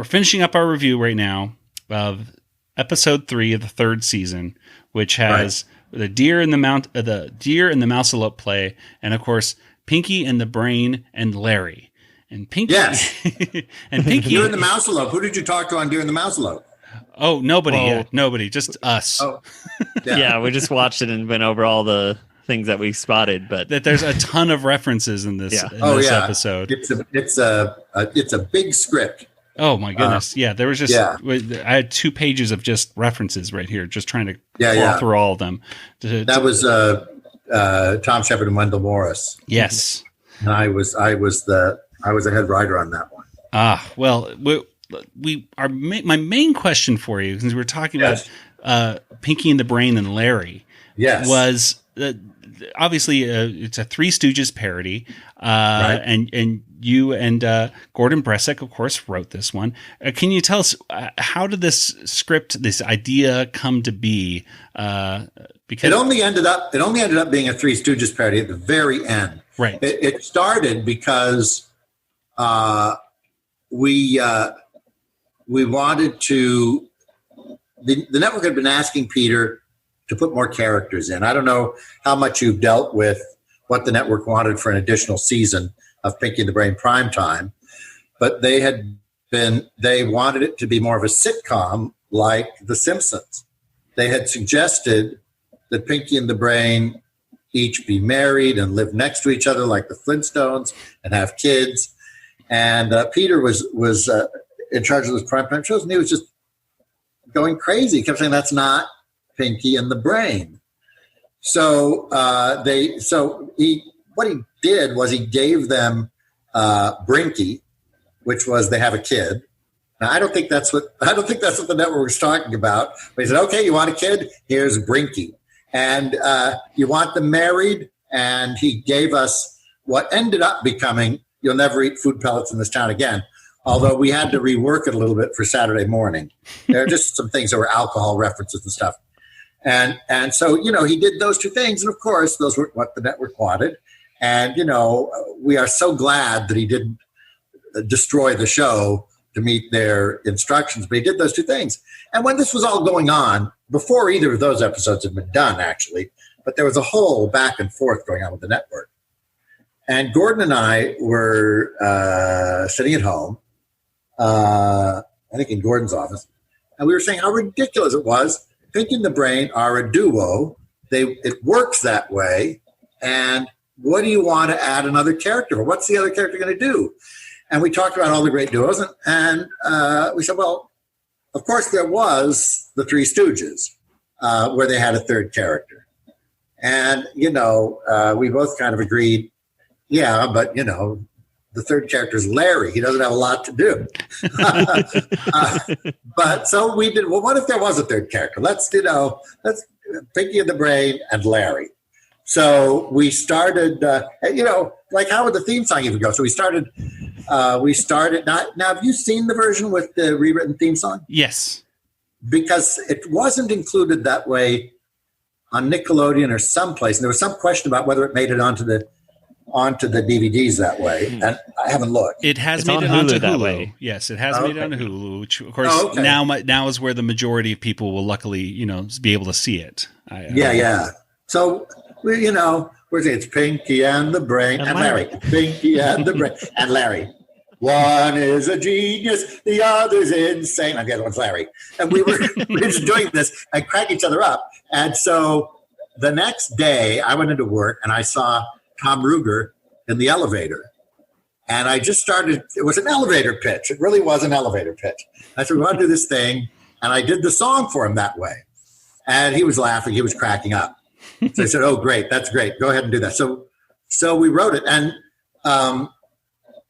finishing up our review right now of episode 3 of the 3rd season, which has the deer and the Mousealope play, and of course, Pinky and the Brain and Larry. And Pinky, yes, and Pinky, Deer and the Mousealope. Who did you talk to on Deer and the Mousealope? Oh, nobody. Yeah, nobody. Just us. Oh, yeah, we just watched it and went over all the things that we spotted. But that there's a ton of references in this. Episode. It's a big script. Oh my goodness! There was just. Yeah. I had 2 pages of just references right here, just trying to claw through all of them. That was Tom Shepard and Wendell Morris. Yes, and I was the head writer on that one. Well. My main question for you, since we're talking about Pinky and the Brain and Larry, was obviously it's a Three Stooges parody, and you and Gordon Bresick, of course, wrote this one. Can you tell us how did this script, this idea, come to be? Because it only ended up being a Three Stooges parody at the very end. Right. It started because we wanted to, the network had been asking Peter to put more characters in. I don't know how much you've dealt with what the network wanted for an additional season of Pinky and the Brain Primetime, but they wanted it to be more of a sitcom like The Simpsons. They had suggested that Pinky and the Brain each be married and live next to each other like the Flintstones and have kids. And Peter was in charge of those primetime shows, and he was just going crazy. He kept saying, that's not Pinky and the Brain. So what he did was he gave them Brinky, which was they have a kid. Now, I don't think that's what the network was talking about. But he said, okay, you want a kid? Here's Brinky. And you want them married? And he gave us what ended up becoming you'll never eat food pellets in this town again. Although we had to rework it a little bit for Saturday morning. There are just some things that were alcohol references and stuff. And so, he did those two things. And of course, those were what the network wanted. And, we are so glad that he didn't destroy the show to meet their instructions, but he did those two things. And when this was all going on, before either of those episodes had been done, actually, but there was a whole back and forth going on with the network. And Gordon and I were sitting at home, I think in Gordon's office, and we were saying how ridiculous it was. Pinky and the Brain are a duo. It works that way. And what do you want to add another character for? What's the other character going to do? And we talked about all the great duos. And we said, well, of course there was the Three Stooges, where they had a third character. And, we both kind of agreed, yeah, but, the third character is Larry. He doesn't have a lot to do. But so we did, well, what if there was a third character? Let's Pinky and the Brain and Larry. So we started, like how would the theme song even go? So we started, now have you seen the version with the rewritten theme song? Yes. Because it wasn't included that way on Nickelodeon or someplace. And there was some question about whether it made it onto the DVDs that way, and I haven't looked. It has made it onto Hulu. Yes, it has made it onto Hulu, which of course now is where the majority of people will luckily, be able to see it. Yeah. So we're saying it's Pinky and the Brain and Larry. Pinky and the Brain and Larry. One is a genius, the other's insane. And the other one's Larry. And we were just doing this and crack each other up. And so the next day I went into work and I saw Tom Ruegger in the elevator. And I just started, it was an elevator pitch. It really was an elevator pitch. I said, we want to do this thing. And I did the song for him that way. And he was laughing. He was cracking up. So I said, oh, great. That's great. Go ahead and do that. So we wrote it. And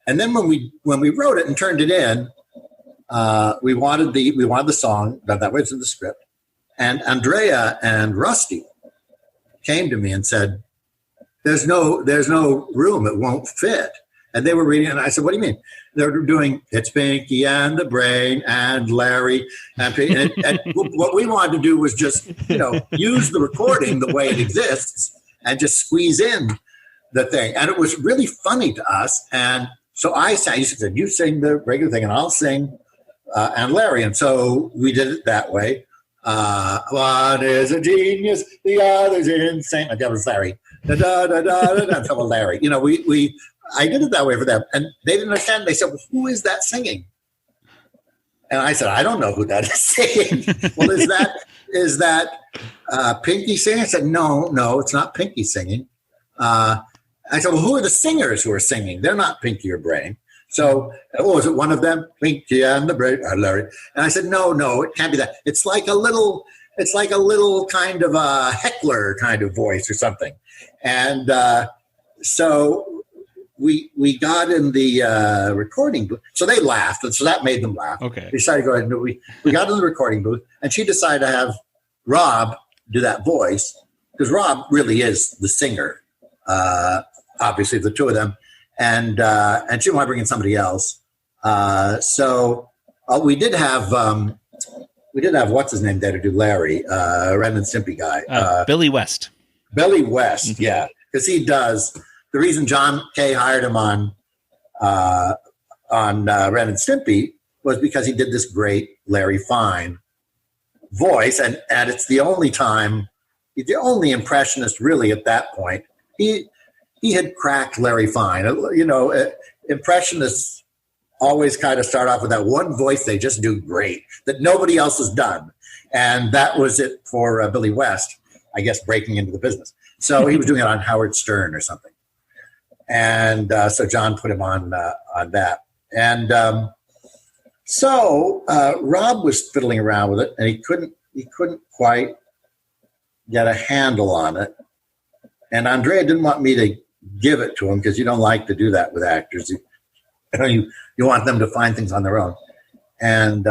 then when we wrote it and turned it in, we wanted the song, that was in the script. And Andrea and Rusty came to me and said, there's no room. It won't fit. And they were reading it, and I said, what do you mean? They were doing, it's Pinky and the Brain and Larry. And what we wanted to do was just, use the recording the way it exists and just squeeze in the thing. And it was really funny to us. And so I sang, you said, you sing the regular thing and I'll sing and Larry. And so we did it that way. One is a genius, the other's insane. And that was Larry. That's Larry. I did it that way for them, and they didn't understand. They said, well, "Who is that singing?" And I said, "I don't know who that is singing." Well, is that Pinky singing? I said, "No, it's not Pinky singing." I said, "Well, who are the singers who are singing? They're not Pinky or Brain." So, is it one of them? Pinky and the Brain, Larry. And I said, "No, it can't be that. It's like a little kind of a heckler kind of voice or something." And so we got in the recording booth. So they laughed, and so that made them laugh. Okay. We decided to go ahead and we got in the recording booth, and she decided to have Rob do that voice, because Rob really is the singer, obviously, the two of them. And she didn't want to bring in somebody else. So we did have what's his name there to do Larry, Ren and Stimpy guy. Billy West. Billy West, yeah. Because he does. The reason John Kay hired him on Ren and Stimpy was because he did this great Larry Fine voice. And it's the only time, the only impressionist really at that point. He had cracked Larry Fine. Impressionists always kind of start off with that one voice they just do great, that nobody else has done. And that was it for Billy West, I guess, breaking into the business. So he was doing it on Howard Stern or something. And so John put him on that. And so Rob was fiddling around with it, and he couldn't quite get a handle on it. And Andrea didn't want me to give it to him, because you don't like to do that with actors. You want them to find things on their own. And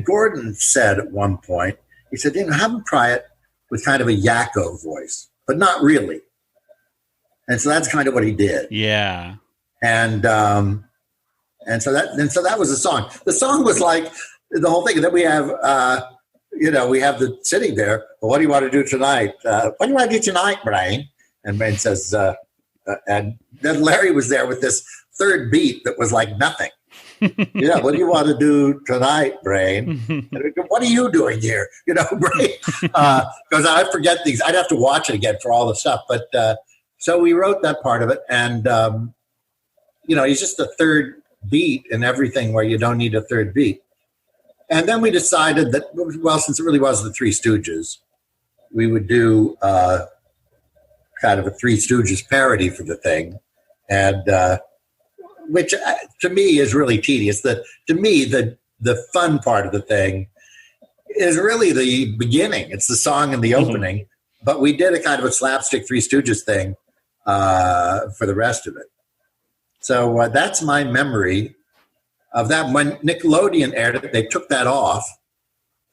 Gordon said at one point, he said, have him try it with kind of a Yakko voice, but not really. And so that's kind of what he did. Yeah. And so that was the song. The song was like the whole thing. And then we have, we have the sitting there. Well, what do you want to do tonight? What do you want to do tonight, Brain? And Brain says, and then Larry was there with this third beat that was like nothing. Yeah, what do you want to do tonight, Brain? And we go, what are you doing here? Brain. Because I forget things. I'd have to watch it again for all the stuff. But so we wrote that part of it. And, he's just the third beat in everything where you don't need a third beat. And then we decided that, well, since it really was the Three Stooges, we would do kind of a Three Stooges parody for the thing. And which to me is really tedious. To me, the fun part of the thing is really the beginning. It's the song and the opening. But we did a kind of a slapstick Three Stooges thing for the rest of it. So that's my memory of that. When Nickelodeon aired it, they took that off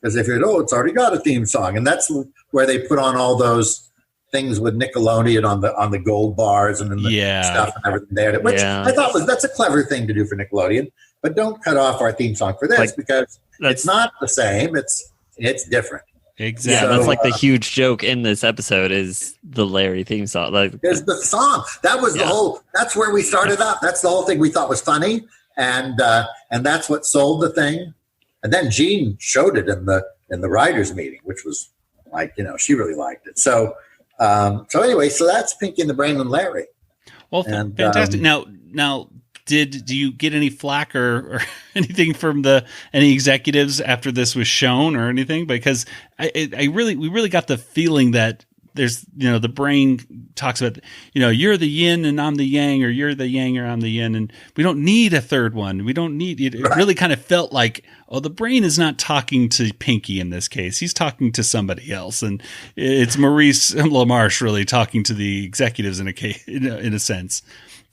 because they figured, it's already got a theme song. And that's where they put on all those things with Nickelodeon on the gold bars and then the stuff and everything there, which I thought that's a clever thing to do for Nickelodeon. But don't cut off our theme song for this because it's not the same. It's different. Exactly. Yeah, that's like the huge joke in this episode is the Larry theme song. Is the song. That was the whole. That's where we started up. That's the whole thing we thought was funny, and that's what sold the thing. And then Jean showed it in the writers' meeting, which was like she really liked it. So anyway, so that's Pinky and the Brain and Larry. Well, fantastic. Now, do you get any flack or anything from any executives after this was shown or anything? Because we really got the feeling that there's, the Brain talks about, you're the yin and I'm the yang, or you're the yang or I'm the yin, and we don't need a third one. We don't need it. It really kind of felt like, the Brain is not talking to Pinky in this case. He's talking to somebody else, and it's Maurice LaMarche really talking to the executives in a sense.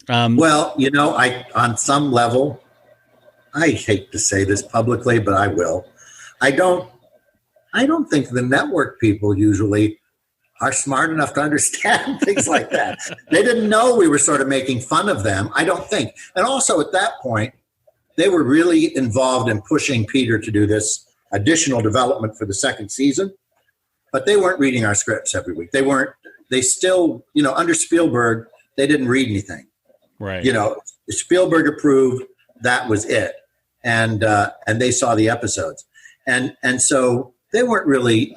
Well, on some level, I hate to say this publicly, but I will. I don't think the network people usually are smart enough to understand things like that. They didn't know we were sort of making fun of them, I don't think. And also at that point, they were really involved in pushing Peter to do this additional development for the second season, but they weren't reading our scripts every week. They still, under Spielberg, they didn't read anything. Right. Spielberg approved, that was it. And they saw the episodes. And so they weren't really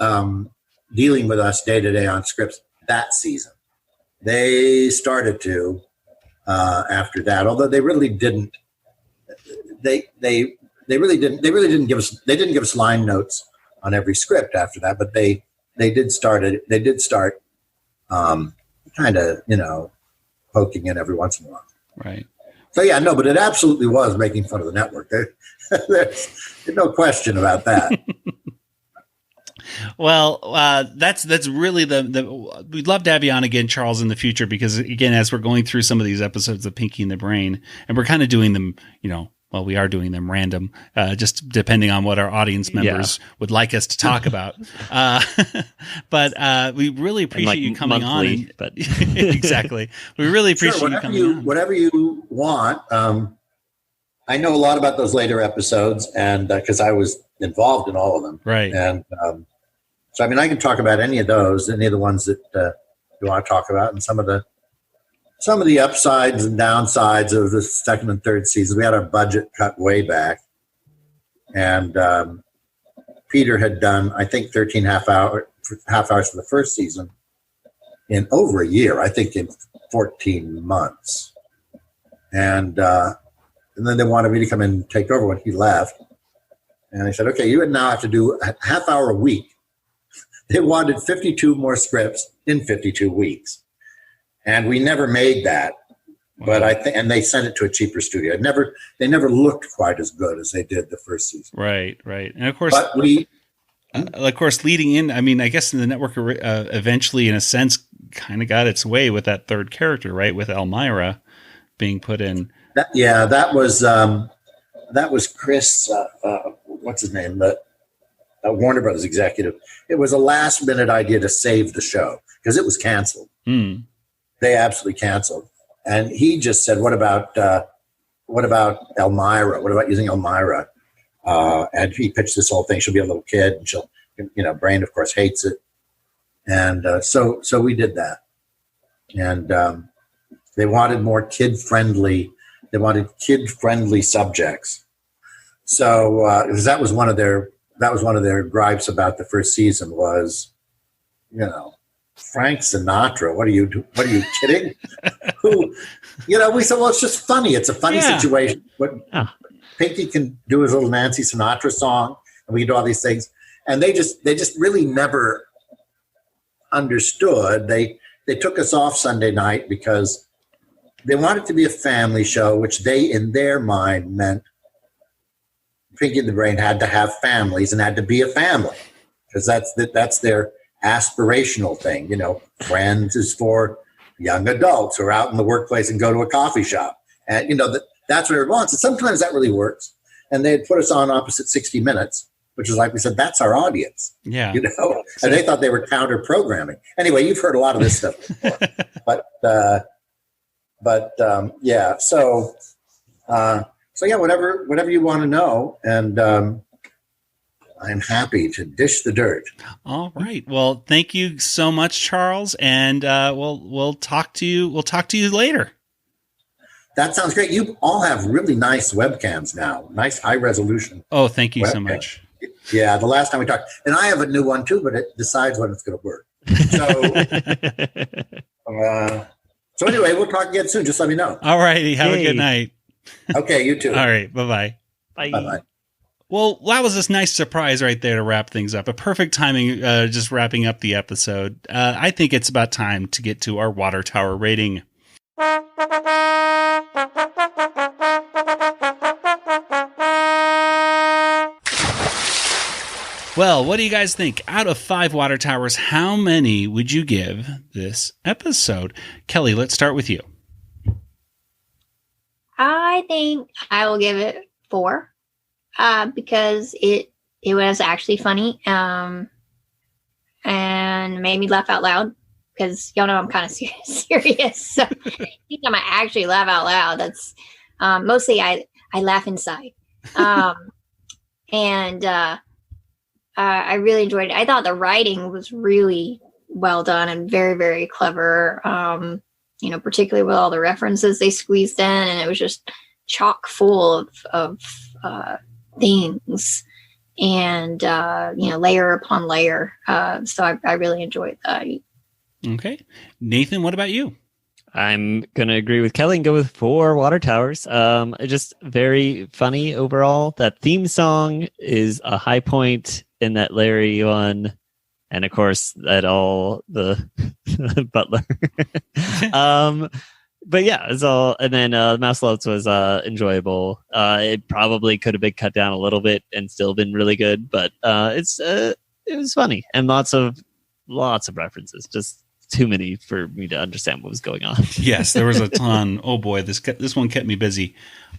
dealing with us day to day on scripts that season. They started to after that, although they really didn't. They really didn't give us line notes on every script after that, but they did start kind of poking in every once in a while. Right. So yeah, no, but it absolutely was making fun of the network. There's no question about that. Well, that's really we'd love to have you on again, Charles, in the future, because again, as we're going through some of these episodes of Pinky and the Brain, and we're kind of doing them, we are doing them random, just depending on what our audience members would like us to talk about. But we really appreciate you coming monthly, on. But exactly. We really appreciate you coming on. Whatever you want. I know a lot about those later episodes, and because I was involved in all of them. Right. And so, I can talk about any of those, any of the ones that you want to talk about, and some of the upsides and downsides of the second and third season. We had our budget cut way back, and Peter had done, I think, 13 half hours for the first season in over a year. I think in 14 months, and then they wanted me to come in and take over when he left. And I said, okay, you would now have to do a half hour a week. They wanted 52 more scripts in 52 weeks. And we never made that. But and they sent it to a cheaper studio. They never looked quite as good as they did the first season. Right. And of course, leading in, I guess the network eventually, in a sense, kind of got its way with that third character, right? With Elmira being put in. That was Chris, what's his name? The Warner Brothers executive. It was a last minute idea to save the show because it was canceled. They absolutely canceled. And he just said, what about Elmira? What about using Elmira? And he pitched this whole thing. She'll be a little kid, and she'll, Brain, of course, hates it. And so we did that. And they wanted more kid-friendly. They wanted kid-friendly subjects. So because that was one of their gripes about the first season was, Frank Sinatra. What are you kidding? Who? We said, well, it's just funny. It's a funny situation. But Pinky can do his little Nancy Sinatra song, and we can do all these things. And they just really never understood. They took us off Sunday night because they wanted to be a family show, which they, in their mind, meant Pinky and the Brain had to have families and had to be a family, because that's their aspirational thing. Friends is for young adults who are out in the workplace and go to a coffee shop, and that's what it wants. And sometimes that really works. And they had put us on opposite 60 Minutes, which is, like we said, that's our audience. Yeah, and they thought they were counter programming. Anyway, you've heard a lot of this stuff before, but yeah. So yeah, whatever you want to know, and I'm happy to dish the dirt. All right. Well, thank you so much, Charles, and we'll talk to you. We'll talk to you later. That sounds great. You all have really nice webcams now. Nice high resolution. Oh, thank you webcam. So much. Yeah, the last time we talked, and I have a new one too, but it decides when it's going to work. So anyway, we'll talk again soon. Just let me know. All righty. Have a good night. Okay, you too. All right. Bye-bye. Bye. Bye-bye. Well, that was this nice surprise right there to wrap things up. A perfect timing, just wrapping up the episode. I think it's about time to get to our water tower rating. Well, what do you guys think? Out of 5 water towers, how many would you give this episode? Kelly, let's start with you. I think I will give it 4 because it was actually funny and made me laugh out loud, because y'all know I'm kind of serious. So anytime I actually laugh out loud, that's mostly I laugh inside. And I really enjoyed it. I thought the writing was really well done and very, very clever. Particularly with all the references they squeezed in, and it was just chock full of things, and layer upon layer. So I really enjoyed that. Okay, Nathan, what about you? I'm gonna agree with Kelly and go with 4 water towers. Just very funny overall. That theme song is a high point in that Larry one. And of course, that all the butler. But yeah, it's all. And then Mouselopes was enjoyable. It probably could have been cut down a little bit and still been really good. But it was funny, and lots of references. Just too many for me to understand what was going on. Yes, there was a ton. Oh boy, this one kept me busy.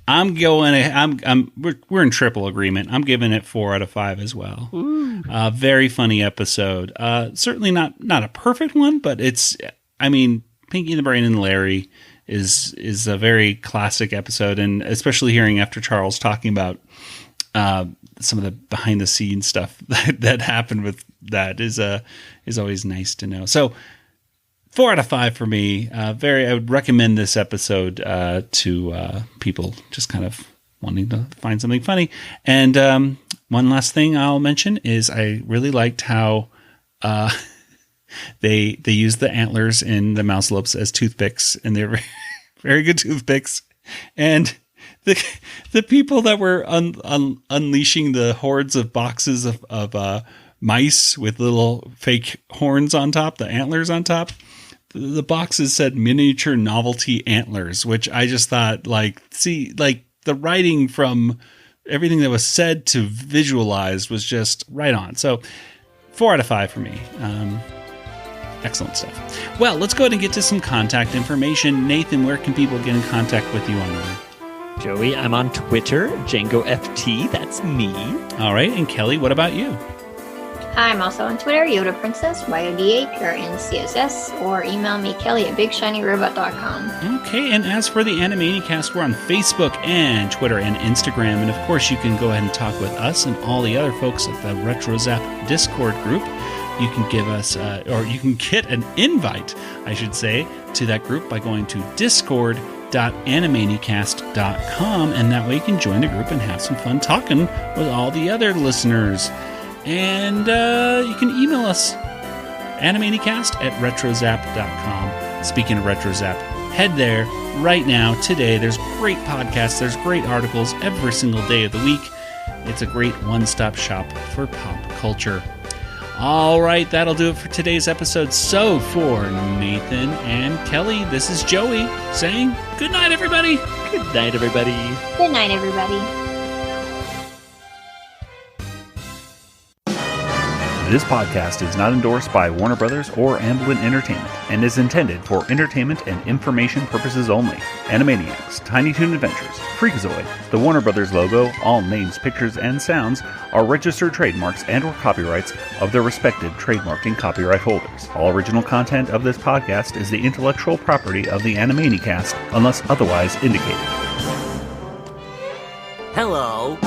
We're in triple agreement. I'm giving it 4 out of 5 as well. Very funny episode. Certainly not a perfect one, but Pinky and the Brain and Larry is a very classic episode, and especially hearing after Charles talking about some of the behind the scenes stuff that happened with that is always nice to know. So 4 out of 5 for me. I would recommend this episode to people just kind of wanting to find something funny. And one last thing I'll mention is I really liked how they use the antlers in the Mouselopes as toothpicks, and they're very, very good toothpicks. And the people that were unleashing the hordes of boxes of mice with little fake horns on top, the antlers on top. The boxes said miniature novelty antlers, which I just thought, the writing from everything that was said to visualized was just right on. So 4 out of 5 for me. Excellent stuff. Well, let's go ahead and get to some contact information. Nathan, where can people get in contact with you online? Joey, I'm on Twitter, DjangoFT, that's me. All right, and Kelly, what about you? I'm also on Twitter, Yoda Princess, YODA, or email me, Kelly at BigShinyRobot.com. Okay, and as for the Animaniacast, we're on Facebook and Twitter and Instagram, and of course you can go ahead and talk with us and all the other folks at the RetroZap Discord group. You can give us, or you can get an invite, I should say, to that group by going to discord.animaniacast.com, and that way you can join the group and have some fun talking with all the other listeners. And you can email us, animaniacast@retrozap.com. Speaking of RetroZap, head there right now, today. There's great podcasts, there's great articles every single day of the week. It's a great one-stop shop for pop culture. All right, that'll do it for today's episode. So for Nathan and Kelly, this is Joey saying good night, everybody. Good night, everybody. Good night, everybody. This podcast is not endorsed by Warner Brothers or Amblin Entertainment and is intended for entertainment and information purposes only. Animaniacs, Tiny Toon Adventures, Freakazoid, the Warner Brothers logo, all names, pictures, and sounds are registered trademarks and or copyrights of their respective trademark and copyright holders. All original content of this podcast is the intellectual property of the Animaniacast unless otherwise indicated. Hello.